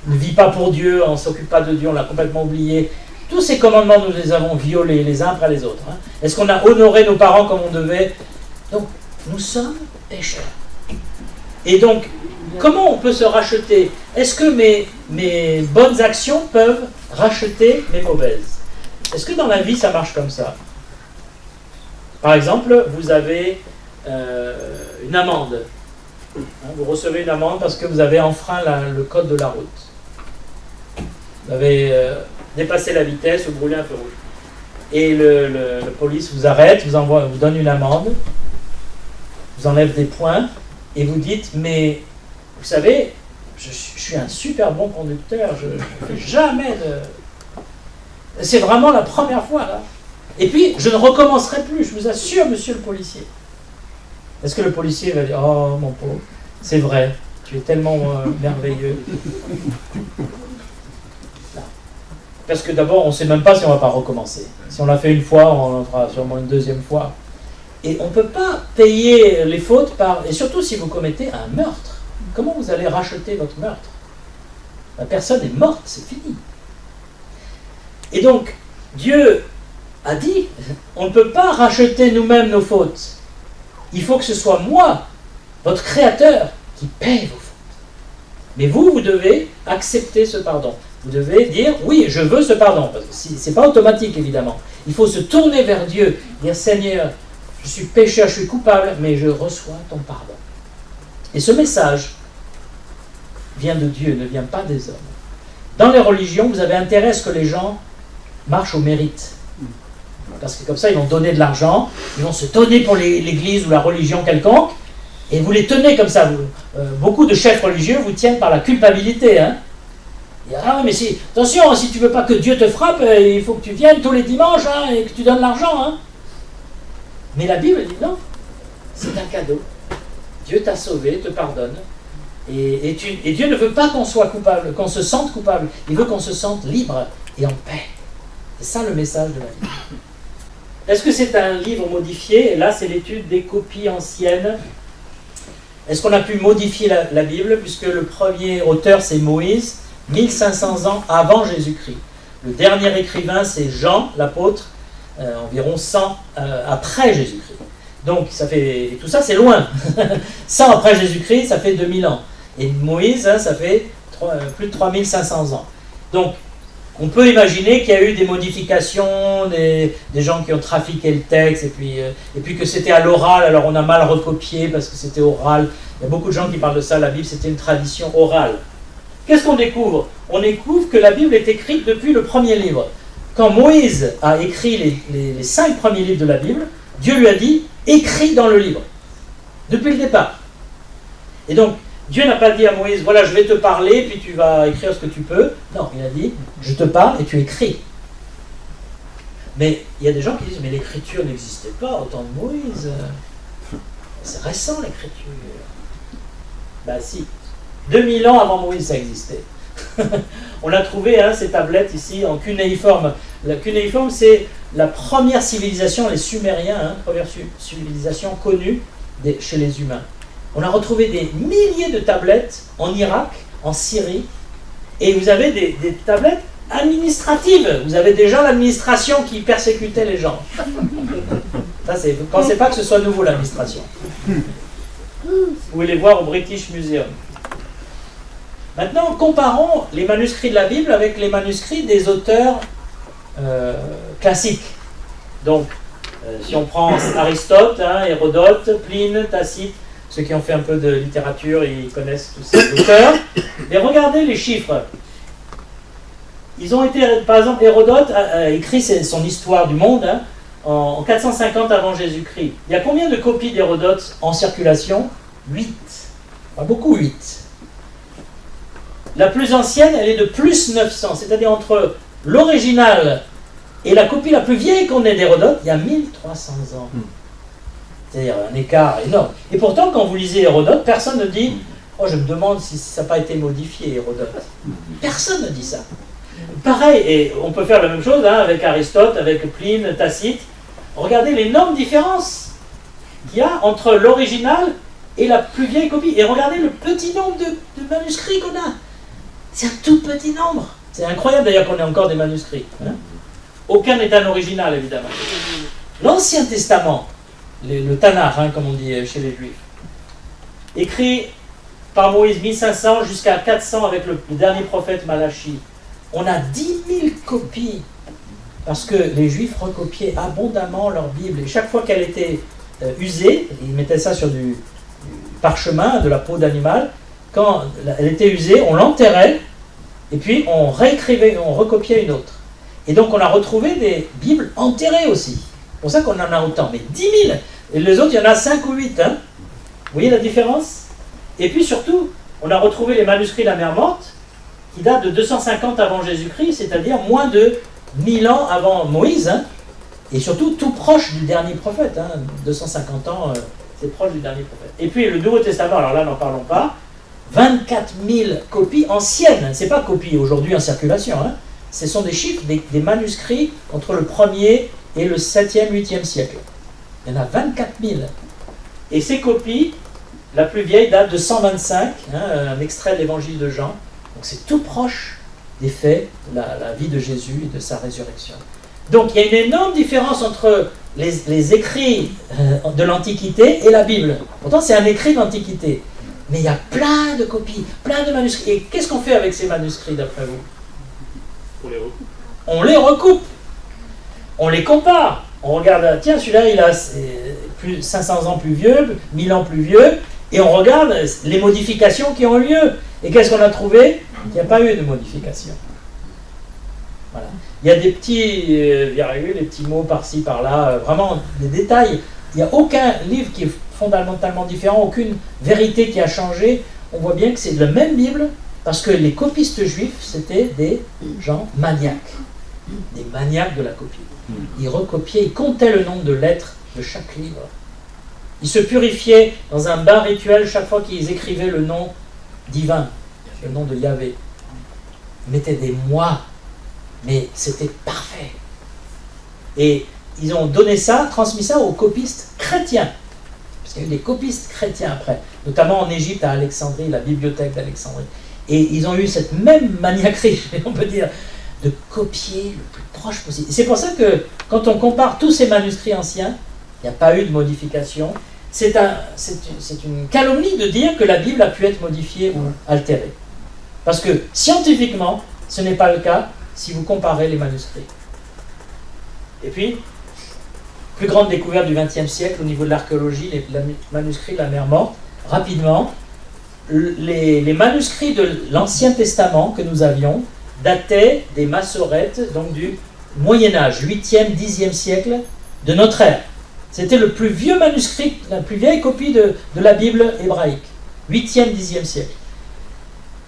ne vit pas pour Dieu, on ne s'occupe pas de Dieu, on l'a complètement oublié. Tous ces commandements, nous les avons violés les uns après les autres. Est-ce qu'on a honoré nos parents comme on devait? Donc, nous sommes pécheurs. Et donc, comment on peut se racheter? Est-ce que mes bonnes actions peuvent racheter mes mauvaises? Est-ce que dans la vie, ça marche comme ça? Par exemple, vous avez une amende. Vous recevez une amende parce que vous avez enfreint le code de la route. Vous avez dépassé la vitesse ou brûlé un feu rouge. Et le police vous arrête, vous donne une amende, vous enlève des points, et vous dites, mais vous savez, je suis un super bon conducteur, je ne fais jamais de... C'est vraiment la première fois, là. Et puis, je ne recommencerai plus, je vous assure, monsieur le policier. Est-ce que le policier va dire « Oh, mon pauvre, c'est vrai, tu es tellement merveilleux ». Parce que d'abord, on ne sait même pas si on ne va pas recommencer. Si on l'a fait une fois, on en fera sûrement une deuxième fois. Et on ne peut pas payer les fautes par... Et surtout si vous commettez un meurtre. Comment vous allez racheter votre meurtre? La personne est morte, c'est fini. Et donc, Dieu a dit, on ne peut pas racheter nous-mêmes nos fautes. Il faut que ce soit moi, votre Créateur, qui paye vos fautes. Mais vous devez accepter ce pardon. Vous devez dire, oui, je veux ce pardon. Parce que ce n'est pas automatique, évidemment. Il faut se tourner vers Dieu, dire, Seigneur, je suis pécheur, je suis coupable, mais je reçois ton pardon. Et ce message vient de Dieu, ne vient pas des hommes. Dans les religions, vous avez intérêt à ce que les gens marchent au mérite. Parce que comme ça, ils vont donner de l'argent, ils vont se donner pour l'église ou la religion quelconque, et vous les tenez comme ça. Beaucoup de chefs religieux vous tiennent par la culpabilité. Hein. Ah mais si, attention, si tu ne veux pas que Dieu te frappe, il faut que tu viennes tous les dimanches hein, et que tu donnes l'argent. Hein. Mais la Bible dit non, c'est un cadeau. Dieu t'a sauvé, te pardonne. Et Dieu ne veut pas qu'on soit coupable, qu'on se sente coupable. Il veut qu'on se sente libre et en paix. C'est ça le message de la Bible. Est-ce que c'est un livre modifié? Et là, c'est l'étude des copies anciennes. Est-ce qu'on a pu modifier la Bible? Puisque le premier auteur, c'est Moïse, 1500 ans avant Jésus-Christ. Le dernier écrivain, c'est Jean, l'apôtre, environ 100 après Jésus-Christ. Donc, ça fait, tout ça, c'est loin. 100 après Jésus-Christ, ça fait 2000 ans. Et Moïse, hein, ça fait plus de 3500 ans. Donc, on peut imaginer qu'il y a eu des modifications, des gens qui ont trafiqué le texte, et puis que c'était à l'oral, alors on a mal recopié parce que c'était oral. Il y a beaucoup de gens qui parlent de ça, la Bible, c'était une tradition orale. Qu'est-ce qu'on découvre? On découvre que la Bible est écrite depuis le premier livre. Quand Moïse a écrit les 5 premiers livres de la Bible, Dieu lui a dit, écris dans le livre, depuis le départ. Et donc, Dieu n'a pas dit à Moïse, voilà, je vais te parler, puis tu vas écrire ce que tu peux. Non, il a dit, je te parle et tu écris. Mais il y a des gens qui disent, mais l'écriture n'existait pas au temps de Moïse. C'est récent, l'écriture. Ben si, 2000 ans avant Moïse, ça existait. On a trouvé hein, ces tablettes ici en cunéiforme. La cunéiforme, c'est la première civilisation, les Sumériens, hein, première civilisation connue chez les humains. On a retrouvé des milliers de tablettes en Irak, en Syrie, et vous avez des tablettes administratives. Vous avez déjà l'administration qui persécutait les gens. Ça, vous ne pensez pas que ce soit nouveau, l'administration. Vous pouvez les voir au British Museum. Maintenant, comparons les manuscrits de la Bible avec les manuscrits des auteurs classiques. Donc, si on prend Aristote, hein, Hérodote, Pline, Tacite, ceux qui ont fait un peu de littérature, ils connaissent tous ces auteurs. Et regardez les chiffres. Ils ont été, par exemple, Hérodote a écrit son histoire du monde hein, en 450 avant Jésus-Christ. Il y a combien de copies d'Hérodote en circulation? 8. Pas beaucoup, 8. La plus ancienne, elle est de plus 900, c'est-à-dire entre l'original et la copie la plus vieille qu'on ait d'Hérodote, il y a 1300 ans. C'est-à-dire un écart énorme. Et pourtant, quand vous lisez Hérodote, personne ne dit « Oh, je me demande si ça n'a pas été modifié, Hérodote. » Personne ne dit ça. Pareil, et on peut faire la même chose hein, avec Aristote, avec Pline, Tacite. Regardez l'énorme différence qu'il y a entre l'original et la plus vieille copie. Et regardez le petit nombre de manuscrits qu'on a. C'est un tout petit nombre. C'est incroyable d'ailleurs qu'on ait encore des manuscrits. Hein. Aucun n'est un original, évidemment. L'Ancien Testament, le Tanakh, hein, comme on dit chez les Juifs, écrit par Moïse 1500 jusqu'à 400 avec le dernier prophète Malachi. On a 10 000 copies parce que les Juifs recopiaient abondamment leur Bible. Et chaque fois qu'elle était usée, ils mettaient ça sur du parchemin, de la peau d'animal. Quand elle était usée, on l'enterrait et puis on réécrivait, on recopiait une autre. Et donc on a retrouvé des Bibles enterrées aussi. C'est pour ça qu'on en a autant. Mais 10 000. Et les autres, il y en a 5 ou 8. Hein. Vous voyez la différence? Et puis surtout, on a retrouvé les manuscrits de la mer morte qui datent de 250 avant Jésus-Christ, c'est-à-dire moins de 1000 ans avant Moïse. Hein. Et surtout, tout proche du dernier prophète. Hein. 250 ans, C'est proche du dernier prophète. Et puis le Nouveau Testament, alors là, n'en parlons pas, 24 000 copies anciennes. Ce n'est pas copies aujourd'hui en circulation. Hein. Ce sont des chiffres, des manuscrits entre le 1er et le 7e, 8e siècle. Il y en a 24 000. Et ces copies, la plus vieille date de 125, hein, un extrait de l'évangile de Jean. Donc c'est tout proche des faits, la vie de Jésus et de sa résurrection. Donc il y a une énorme différence entre les écrits de l'Antiquité et la Bible. Pourtant c'est un écrit de l'Antiquité. Mais il y a plein de copies, plein de manuscrits. Et qu'est-ce qu'on fait avec ces manuscrits d'après vous? On les recoupe. On les recoupe. On les compare. On regarde, tiens, celui-là, il a plus 500 ans plus vieux, 1000 ans plus vieux, et on regarde les modifications qui ont eu lieu. Et qu'est-ce qu'on a trouvé? Il n'y a pas eu de modification. Voilà. Il y a des petits virgules, des petits mots par-ci, par-là, vraiment des détails. Il n'y a aucun livre qui est fondamentalement différent, aucune vérité qui a changé. On voit bien que c'est la même Bible, parce que les copistes juifs, c'était des gens maniaques. Des maniaques de la copie. Ils recopiaient, ils comptaient le nombre de lettres de chaque livre. Ils se purifiaient dans un bain rituel chaque fois qu'ils écrivaient le nom divin, le nom de Yahvé. Ils mettaient des mois, mais c'était parfait. Et ils ont donné ça, transmis ça aux copistes chrétiens. Parce qu'il y a eu des copistes chrétiens après, notamment en Égypte, à Alexandrie, la bibliothèque d'Alexandrie. Et ils ont eu cette même maniaquerie, on peut dire, de copier le plus proche possible. Et c'est pour ça que quand on compare tous ces manuscrits anciens, il n'y a pas eu de modification. C'est une calomnie de dire que la Bible a pu être modifiée ou altérée. Parce que scientifiquement, ce n'est pas le cas si vous comparez les manuscrits. Et puis, plus grande découverte du XXe siècle au niveau de l'archéologie, les manuscrits de la mer Morte, rapidement, les manuscrits de l'Ancien Testament que nous avions dataient des Massorètes, donc du Moyen-Âge, 8e, 10e siècle de notre ère. C'était le plus vieux manuscrit, la plus vieille copie de la Bible hébraïque, 8e, 10e siècle.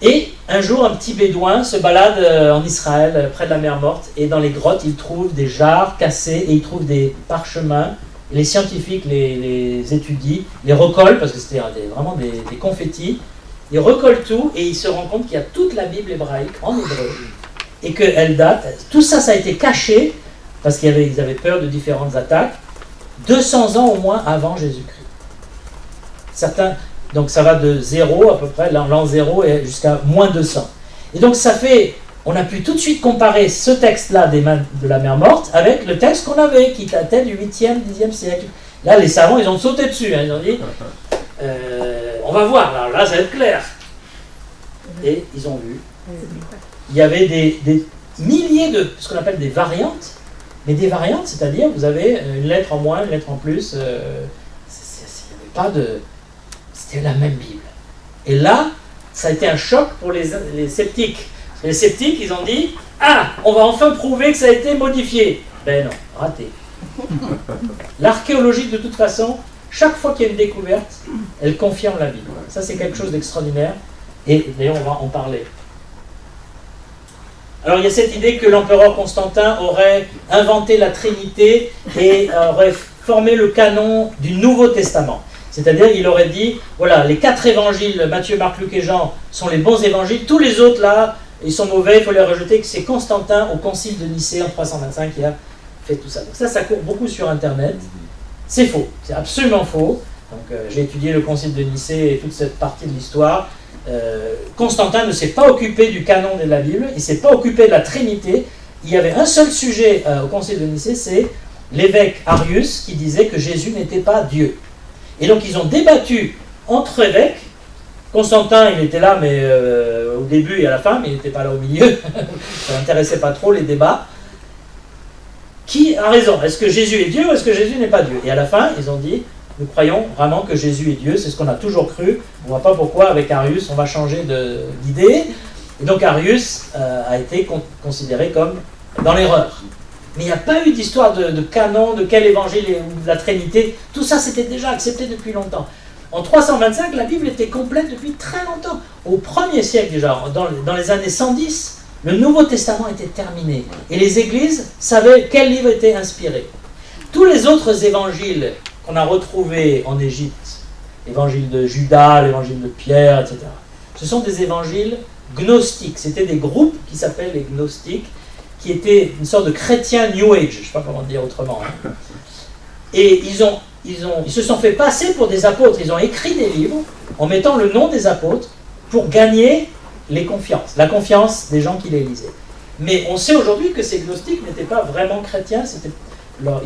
Et un jour, un petit bédouin se balade en Israël, près de la mer Morte, et dans les grottes, il trouve des jarres cassées, et il trouve des parchemins. Les scientifiques les étudient, les recollent, parce que c'était vraiment des confettis. Ils recollent tout, et ils se rendent compte qu'il y a toute la Bible hébraïque en hébreu, et qu'elle date. Tout ça, ça a été caché, parce qu'ils avaient peur de différentes attaques, 200 ans au moins avant Jésus-Christ. Certains, donc ça va de 0 à peu près, l'an 0 et jusqu'à moins 200. Et donc ça fait, on a pu tout de suite comparer ce texte-là de la mer Morte avec le texte qu'on avait, qui datait du 8e, 10e siècle. Là, les savants, ils ont sauté dessus, hein, ils ont dit, on va voir, là ça va être clair. Et ils ont vu. Il y avait des milliers de, ce qu'on appelle des variantes, mais des variantes, c'est-à-dire, vous avez une lettre en moins, une lettre en plus, c'était la même Bible. Et là, ça a été un choc pour les sceptiques. Les sceptiques, ils ont dit, on va enfin prouver que ça a été modifié. Ben non, raté. L'archéologie, de toute façon, chaque fois qu'il y a une découverte, elle confirme la Bible. Ça, c'est quelque chose d'extraordinaire. Et d'ailleurs, on va en parler. Alors, il y a cette idée que l'empereur Constantin aurait inventé la Trinité et aurait formé le canon du Nouveau Testament. C'est-à-dire, il aurait dit, voilà, les 4 évangiles, Matthieu, Marc, Luc et Jean, sont les bons évangiles. Tous les autres, là, ils sont mauvais, il faut les rejeter. Que c'est Constantin, au concile de Nicée en 325, qui a fait tout ça. Donc ça court beaucoup sur Internet. C'est faux, c'est absolument faux. Donc, j'ai étudié le concile de Nicée et toute cette partie de l'histoire. Constantin ne s'est pas occupé du canon de la Bible, il ne s'est pas occupé de la Trinité. Il y avait un seul sujet au concile de Nicée, c'est l'évêque Arius qui disait que Jésus n'était pas Dieu. Et donc ils ont débattu entre évêques. Constantin, il était là, mais au début et à la fin, mais il n'était pas là au milieu. Ça n'intéressait pas trop les débats. Qui a raison? Est-ce que Jésus est Dieu ou est-ce que Jésus n'est pas Dieu? Et à la fin, ils ont dit, nous croyons vraiment que Jésus est Dieu, c'est ce qu'on a toujours cru. On ne voit pas pourquoi, avec Arius, on va changer d'idée. Et donc Arius a été considéré comme dans l'erreur. Mais il n'y a pas eu d'histoire de canon, de quel évangile ou de la Trinité. Tout ça, c'était déjà accepté depuis longtemps. En 325, la Bible était complète depuis très longtemps. Au 1er siècle déjà, dans les années 110, le Nouveau Testament était terminé. Et les églises savaient quel livre était inspiré. Tous les autres évangiles qu'on a retrouvés en Égypte, l'évangile de Judas, l'évangile de Pierre, etc., ce sont des évangiles gnostiques. C'était des groupes qui s'appellent les gnostiques, qui étaient une sorte de chrétiens New Age, je ne sais pas comment dire autrement. Hein. Et ils se sont fait passer pour des apôtres. Ils ont écrit des livres en mettant le nom des apôtres pour gagner la confiance des gens qui les lisaient. Mais on sait aujourd'hui que ces gnostiques n'étaient pas vraiment chrétiens.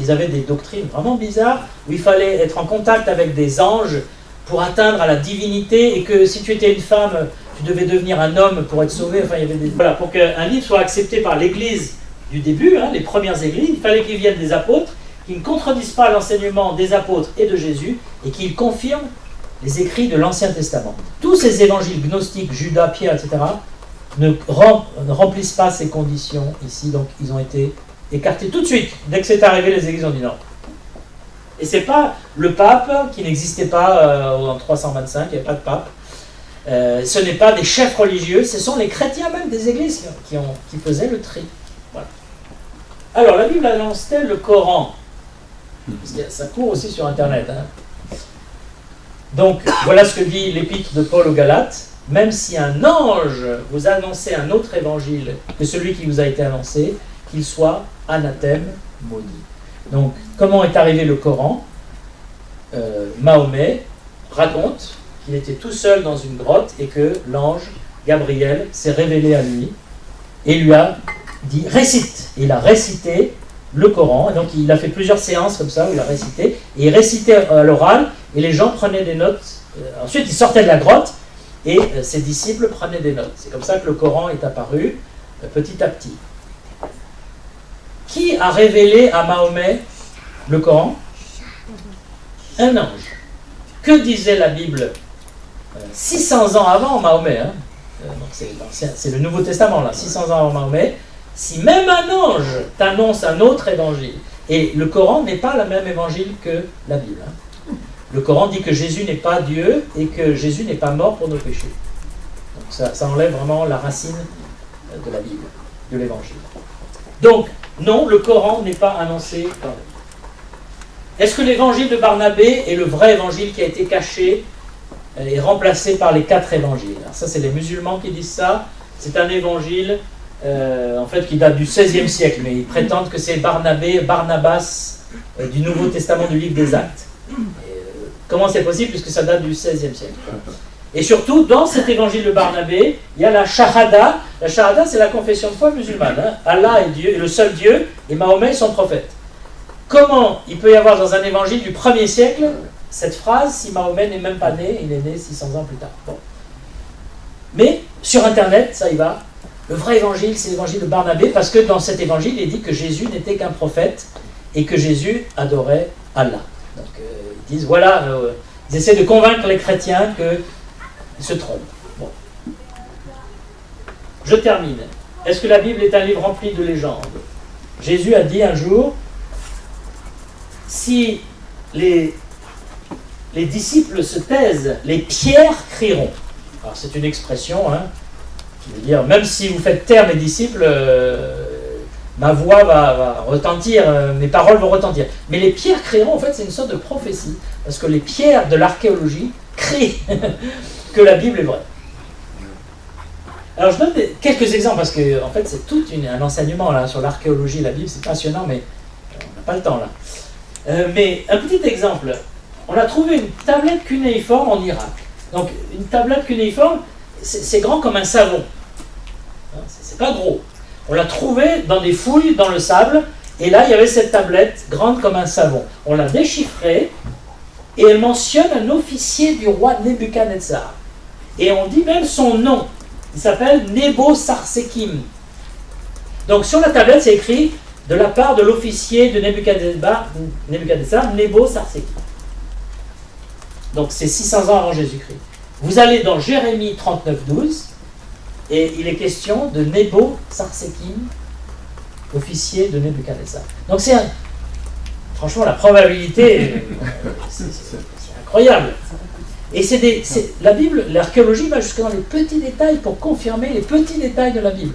Ils avaient des doctrines vraiment bizarres où il fallait être en contact avec des anges pour atteindre à la divinité, et que si tu étais une femme, tu devais devenir un homme pour être sauvé. Enfin, il y avait des... Voilà, pour qu'un livre soit accepté par l'Église du début, hein, les premières églises, il fallait qu'il vienne des apôtres, qui ne contredisent pas l'enseignement des apôtres et de Jésus, et qui confirment les écrits de l'Ancien Testament. Tous ces évangiles gnostiques, Judas, Pierre, etc., ne remplissent pas ces conditions ici, donc ils ont été écartés tout de suite. Dès que c'est arrivé, les églises ont dit non. Et ce n'est pas le pape, qui n'existait pas en 325, il n'y avait pas de pape. Ce n'est pas des chefs religieux, ce sont les chrétiens même des églises qui faisaient le tri. Voilà. Alors, la Bible annonce-t-elle le Coran? Parce que ça court aussi sur Internet. Hein. Donc, voilà ce que dit l'épître de Paul aux Galates. Même si un ange vous annonçait un autre évangile que celui qui vous a été annoncé, qu'il soit anathème, maudit. Donc, comment est arrivé le Coran? Mahomet raconte qu'il était tout seul dans une grotte et que l'ange Gabriel s'est révélé à lui et lui a dit « récite ». Il a récité le Coran, et donc il a fait plusieurs séances comme ça où il a récité, et il récitait à l'oral, et les gens prenaient des notes. Ensuite, il sortait de la grotte, et ses disciples prenaient des notes. C'est comme ça que le Coran est apparu petit à petit. Qui a révélé à Mahomet le Coran? Un ange. Que disait la Bible 600 ans avant Mahomet, hein? Donc c'est le Nouveau Testament, là, 600 ans avant Mahomet. Si même un ange t'annonce un autre évangile, et le Coran n'est pas le même évangile que la Bible. Hein. Le Coran dit que Jésus n'est pas Dieu et que Jésus n'est pas mort pour nos péchés. Donc ça enlève vraiment la racine de la Bible, de l'évangile. Donc, non, le Coran n'est pas annoncé dans la Bible. Est-ce que l'évangile de Barnabé est le vrai évangile qui a été caché et remplacé par les 4 évangiles? Alors ça, c'est les musulmans qui disent ça. C'est un évangile en fait qui date du XVIe siècle, mais ils prétendent que c'est Barnabas du Nouveau Testament du livre des Actes. Comment c'est possible puisque ça date du XVIe siècle? Et surtout, dans cet évangile de Barnabé, il y a la shahada. La shahada, c'est la confession de foi musulmane. Hein. Allah est Dieu, est le seul Dieu, et Mahomet est son prophète. Comment il peut y avoir dans un évangile du 1er siècle cette phrase si Mahomet n'est même pas né, il est né 600 ans plus tard? Bon. Mais sur Internet, ça y va. Le vrai évangile, c'est l'évangile de Barnabé, parce que dans cet évangile, il est dit que Jésus n'était qu'un prophète et que Jésus adorait Allah. Donc ils disent, voilà, ils essaient de convaincre les chrétiens qu'ils se trompent. Bon. Je termine. Est-ce que la Bible est un livre rempli de légendes? Jésus a dit un jour, si les disciples se taisent, les pierres crieront. Alors c'est une expression, hein, qui veut dire, même si vous faites taire mes disciples, ma voix va retentir, mes paroles vont retentir. Mais les pierres crieront, en fait, c'est une sorte de prophétie, parce que les pierres de l'archéologie crient que la Bible est vraie. Alors je donne quelques exemples, parce que en fait c'est tout un enseignement là, sur l'archéologie, la Bible, c'est passionnant, mais on n'a pas le temps là. Mais un petit exemple, on a trouvé une tablette cunéiforme en Irak. Donc une tablette cunéiforme, c'est grand comme un savon. C'est pas gros. On l'a trouvée dans des fouilles dans le sable, et là il y avait cette tablette grande comme un savon. On l'a déchiffrée, et elle mentionne un officier du roi Nebuchadnezzar. Et on dit même son nom. Il s'appelle Nebo-Sarsekim. Donc sur la tablette, c'est écrit de la part de l'officier de Nebuchadnezzar, Nebo-Sarsekim. Donc c'est 600 ans avant Jésus-Christ. Vous allez dans Jérémie 39:12, et il est question de Nebo-Sarsekim, officier de Nebuchadnezzar. Donc franchement, la probabilité, c'est incroyable. Et la Bible, l'archéologie va jusque dans les petits détails pour confirmer les petits détails de la Bible.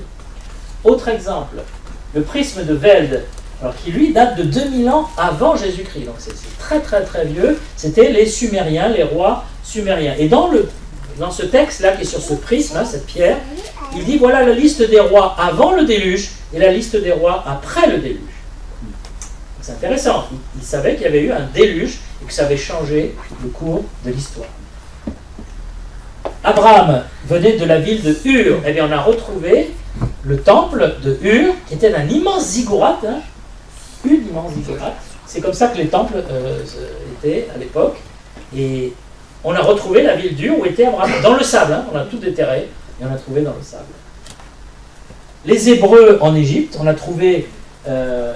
Autre exemple, le prisme de Velde alors qui lui date de 2000 ans avant Jésus-Christ. Donc c'est très très très vieux. C'était les Sumériens, les rois sumériens. Et dans ce texte-là, qui est sur ce prisme, hein, cette pierre, il dit voilà la liste des rois avant le déluge et la liste des rois après le déluge. C'est intéressant. Il savait qu'il y avait eu un déluge et que ça avait changé le cours de l'histoire. Abraham venait de la ville de Ur. Eh bien, on a retrouvé le temple de Ur, qui était un immense ziggurat, hein, une immense ziggurat. C'est comme ça que les temples étaient à l'époque. Et on a retrouvé la ville d'Ur où était Abraham, dans le sable. Hein, on a tout déterré et on a trouvé dans le sable. Les Hébreux en Égypte, on a trouvé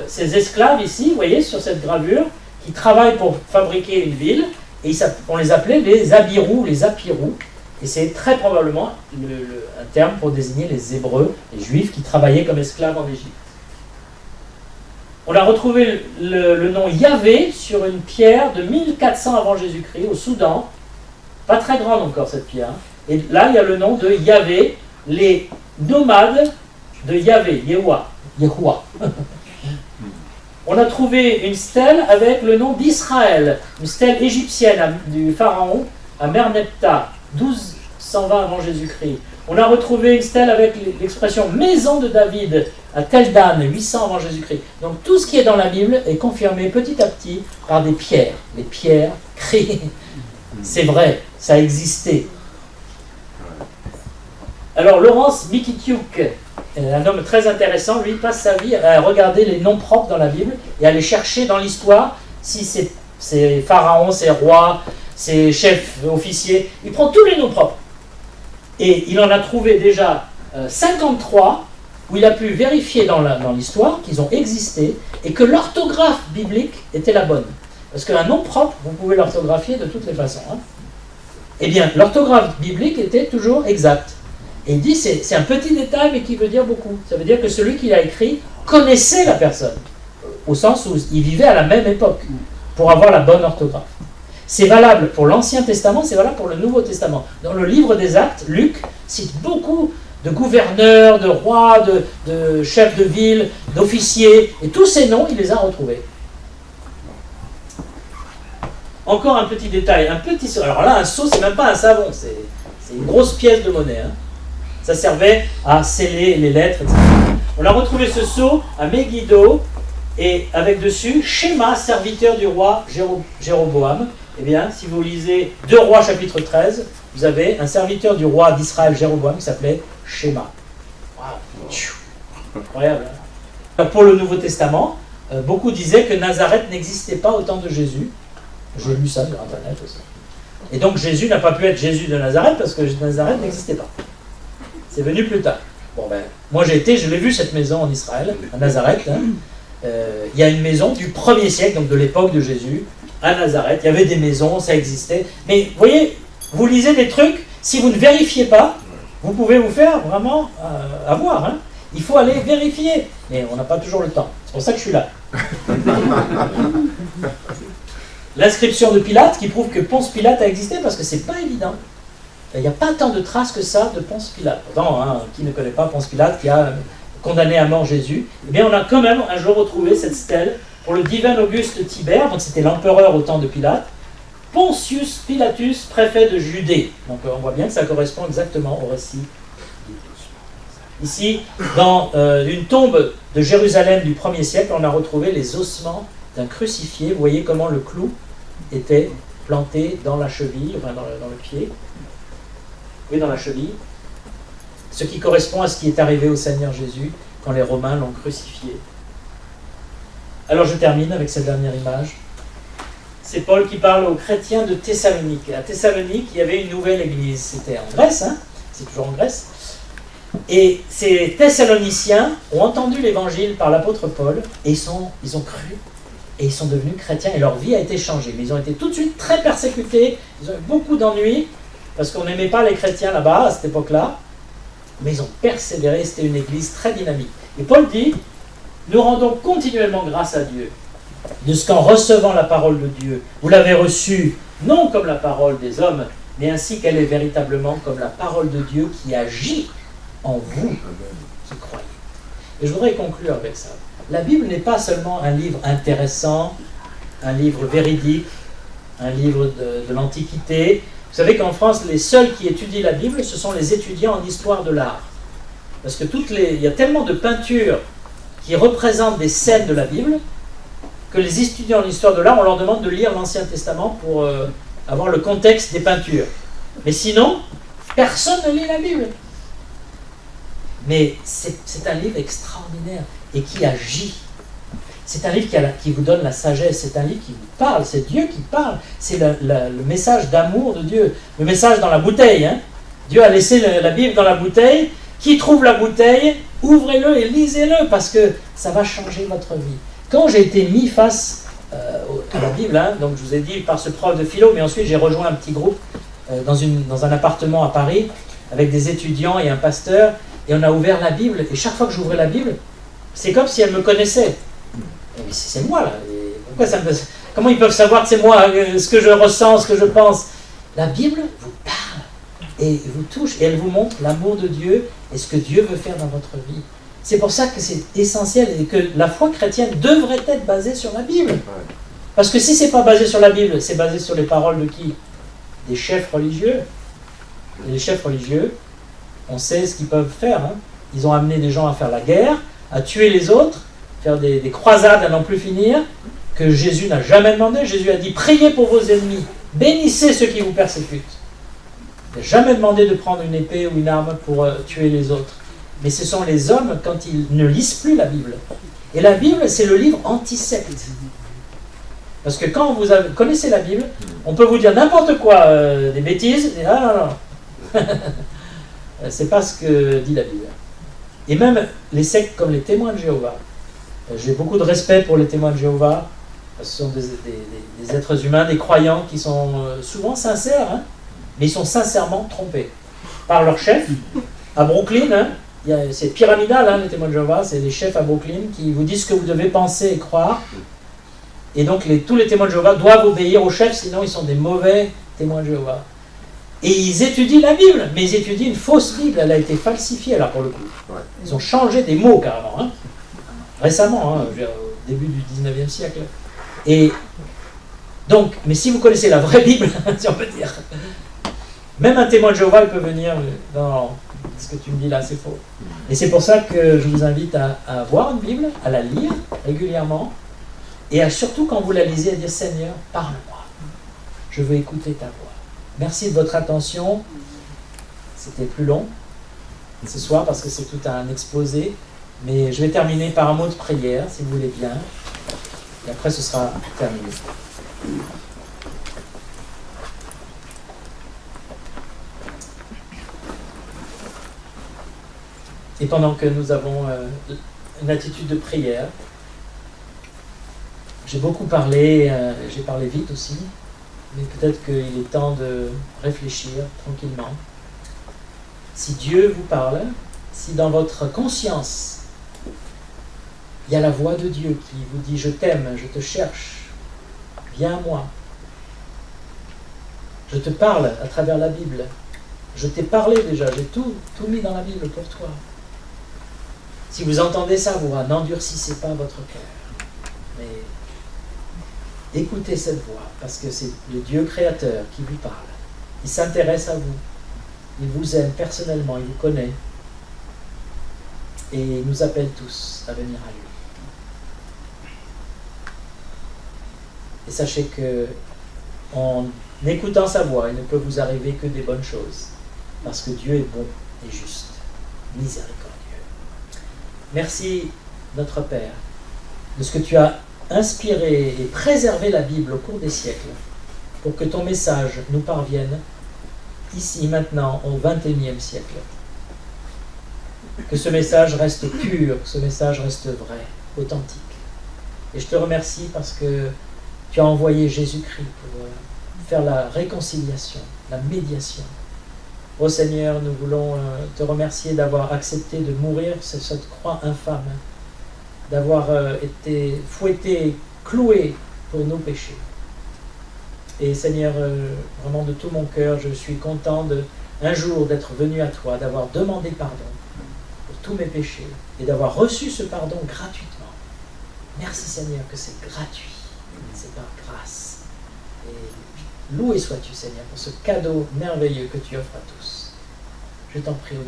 ces esclaves ici, vous voyez, sur cette gravure, qui travaillent pour fabriquer une ville. Et on les appelait les Abirous, les Apirous. Et c'est très probablement un terme pour désigner les Hébreux, les Juifs qui travaillaient comme esclaves en Égypte. On a retrouvé le nom Yahvé sur une pierre de 1400 avant Jésus-Christ au Soudan. Pas très grande encore cette pierre. Et là, il y a le nom de Yahvé, les nomades de Yahvé, Yehoua. On a trouvé une stèle avec le nom d'Israël, une stèle égyptienne du pharaon à Merneptah, 1220 avant Jésus-Christ. On a retrouvé une stèle avec l'expression maison de David à Tel Dan, 800 avant Jésus-Christ. Donc tout ce qui est dans la Bible est confirmé petit à petit par des pierres. Les pierres créées. C'est vrai, ça a existé. Alors Laurence Mikitiuk, un homme très intéressant, lui passe sa vie à regarder les noms propres dans la Bible et à les chercher dans l'histoire, si c'est pharaons, c'est rois, c'est chefs, officiers, il prend tous les noms propres. Et il en a trouvé déjà 53 où il a pu vérifier dans l'histoire qu'ils ont existé et que l'orthographe biblique était la bonne. Parce qu'un nom propre, vous pouvez l'orthographier de toutes les façons. Hein. Eh bien, l'orthographe biblique était toujours exacte. Et il dit, c'est un petit détail, mais qui veut dire beaucoup. Ça veut dire que celui qui l'a écrit connaissait la personne, au sens où il vivait à la même époque, pour avoir la bonne orthographe. C'est valable pour l'Ancien Testament, c'est valable pour le Nouveau Testament. Dans le livre des Actes, Luc cite beaucoup de gouverneurs, de rois, de chefs de ville, d'officiers, et tous ces noms, il les a retrouvés. Encore un petit détail, alors là, un seau, c'est même pas un savon, c'est une grosse pièce de monnaie. Hein. Ça servait à sceller les lettres, etc. On a retrouvé ce sceau à Megiddo, et avec dessus, Schéma, serviteur du roi Jéroboam. Eh bien, si vous lisez 2 Rois chapitre 13, vous avez un serviteur du roi d'Israël, Jéroboam, qui s'appelait Schéma. Wow. Incroyable. Hein. Pour le Nouveau Testament, beaucoup disaient que Nazareth n'existait pas au temps de Jésus. J'ai lu ça sur Internet aussi. Et donc Jésus n'a pas pu être Jésus de Nazareth parce que Nazareth n'existait pas. C'est venu plus tard. Bon ben, moi je l'ai vu cette maison en Israël, à Nazareth. Hein. Il y a une maison du 1er siècle, donc de l'époque de Jésus, à Nazareth. Il y avait des maisons, ça existait. Mais vous voyez, vous lisez des trucs, si vous ne vérifiez pas, vous pouvez vous faire vraiment avoir. Hein. Il faut aller vérifier. Mais on n'a pas toujours le temps. C'est pour ça que je suis là. L'inscription de Pilate qui prouve que Ponce Pilate a existé parce que c'est pas évident. Il n'y a pas tant de traces que ça de Ponce Pilate. Pourtant, hein, qui ne connaît pas Ponce Pilate qui a condamné à mort Jésus? Eh bien, on a quand même un jour retrouvé cette stèle pour le divin Auguste Tibère, donc c'était l'empereur au temps de Pilate, Pontius Pilatus, préfet de Judée. Donc on voit bien que ça correspond exactement au récit. Ici, dans une tombe de Jérusalem du 1er siècle, on a retrouvé les ossements d'un crucifié. Vous voyez comment le clou était planté dans la cheville, enfin dans le pied. Oui, dans la cheville. Ce qui correspond à ce qui est arrivé au Seigneur Jésus quand les Romains l'ont crucifié. Alors je termine avec cette dernière image. C'est Paul qui parle aux chrétiens de Thessalonique. À Thessalonique, il y avait une nouvelle église. C'était en Grèce, hein, c'est toujours en Grèce. Et ces Thessaloniciens ont entendu l'évangile par l'apôtre Paul et ils ont cru et ils sont devenus chrétiens et leur vie a été changée. Mais ils ont été tout de suite très persécutés, ils ont eu beaucoup d'ennuis parce qu'on n'aimait pas les chrétiens là-bas à cette époque-là. Mais ils ont persévéré, c'était une église très dynamique. Et Paul dit, nous rendons continuellement grâce à Dieu de ce qu'en recevant la parole de Dieu, vous l'avez reçue non comme la parole des hommes, mais ainsi qu'elle est véritablement comme la parole de Dieu qui agit en vous qui croyez. Et je voudrais conclure avec ça. La Bible n'est pas seulement un livre intéressant, un livre véridique, un livre de l'Antiquité. Vous savez qu'en France, les seuls qui étudient la Bible, ce sont les étudiants en histoire de l'art. Parce que il y a tellement de peintures qui représentent des scènes de la Bible que les étudiants en histoire de l'art, on leur demande de lire l'Ancien Testament pour avoir le contexte des peintures. Mais sinon, personne ne lit la Bible. Mais c'est un livre extraordinaire et qui agit. C'est un livre qui vous donne la sagesse, c'est un livre qui vous parle, c'est Dieu qui parle. C'est le message d'amour de Dieu, le message dans la bouteille. Hein. Dieu a laissé la Bible dans la bouteille. Qui trouve la bouteille, ouvrez-le et lisez-le parce que ça va changer votre vie. Quand j'ai été mis face à la Bible, hein, donc je vous ai dit par ce prof de philo, mais ensuite j'ai rejoint un petit groupe dans un appartement à Paris avec des étudiants et un pasteur, et on a ouvert la Bible, et chaque fois que j'ouvrais la Bible, c'est comme si elle me connaissait. Mais c'est moi là, et pourquoi comment ils peuvent savoir que c'est moi, ce que je ressens, ce que je pense? La Bible vous parle et vous touche, et elle vous montre l'amour de Dieu et ce que Dieu veut faire dans votre vie. C'est pour ça que c'est essentiel et que la foi chrétienne devrait être basée sur la Bible. Parce que si ce n'est pas basé sur la Bible, c'est basé sur les paroles de qui? Des chefs religieux. Et les chefs religieux, on sait ce qu'ils peuvent faire. Hein. Ils ont amené des gens à faire la guerre, à tuer les autres, faire des croisades à n'en plus finir, que Jésus n'a jamais demandé. Jésus a dit, priez pour vos ennemis, bénissez ceux qui vous persécutent. Il n'a jamais demandé de prendre une épée ou une arme pour tuer les autres. Mais ce sont les hommes quand ils ne lisent plus la Bible. Et la Bible, c'est le livre anti-secte. Parce que quand vous connaissez la Bible, on peut vous dire n'importe quoi, des bêtises, et non. C'est pas ce que dit la Bible. Et même les sectes comme les témoins de Jéhovah. J'ai beaucoup de respect pour les témoins de Jéhovah. Ce sont des êtres humains, des croyants qui sont souvent sincères, hein, mais ils sont sincèrement trompés par leur chef. À Brooklyn, hein, c'est pyramidal, hein, les témoins de Jéhovah, c'est les chefs à Brooklyn qui vous disent ce que vous devez penser et croire. Et donc tous les témoins de Jéhovah doivent obéir au chef, sinon ils sont des mauvais témoins de Jéhovah. Et ils étudient la Bible, mais ils étudient une fausse Bible, elle a été falsifiée là pour le coup. Ils ont changé des mots carrément, hein, récemment, hein, au début du 19e siècle. Et donc, mais si vous connaissez la vraie Bible, si on peut dire, même un témoin de Jéhovah il peut venir, non, ce que tu me dis là c'est faux. Et c'est pour ça que je vous invite à avoir une Bible, à la lire régulièrement, et surtout quand vous la lisez, à dire Seigneur, parle-moi, je veux écouter ta voix. Merci de votre attention. C'était plus long ce soir parce que c'est tout un exposé, mais je vais terminer par un mot de prière si vous voulez bien, et après ce sera terminé. Et pendant que nous avons une attitude de prière, j'ai beaucoup parlé, j'ai parlé vite aussi, mais peut-être qu'il est temps de réfléchir tranquillement. Si Dieu vous parle, si dans votre conscience, il y a la voix de Dieu qui vous dit « Je t'aime, je te cherche, viens à moi. Je te parle à travers la Bible. Je t'ai parlé déjà, j'ai tout mis dans la Bible pour toi. » Si vous entendez sa voix, n'endurcissez pas votre cœur, mais écoutez cette voix, parce que c'est le Dieu créateur qui vous parle. Il s'intéresse à vous, il vous aime personnellement, il vous connaît, et il nous appelle tous à venir à lui. Et sachez que, en écoutant sa voix, il ne peut vous arriver que des bonnes choses, parce que Dieu est bon et juste, miséricordieux. Merci, notre Père, de ce que tu as inspiré et préservé la Bible au cours des siècles, pour que ton message nous parvienne ici, maintenant, au XXIe siècle. Que ce message reste pur, que ce message reste vrai, authentique. Et je te remercie parce que tu as envoyé Jésus-Christ pour faire la réconciliation, la médiation. Ô Seigneur, nous voulons te remercier d'avoir accepté de mourir sur cette croix infâme, d'avoir été fouetté, cloué pour nos péchés. Et Seigneur, vraiment de tout mon cœur, je suis content un jour d'être venu à toi, d'avoir demandé pardon pour tous mes péchés et d'avoir reçu ce pardon gratuitement. Merci Seigneur que c'est gratuit, c'est par grâce. Et loué sois-tu Seigneur pour ce cadeau merveilleux que tu offres à tous. Je t'en prie au nom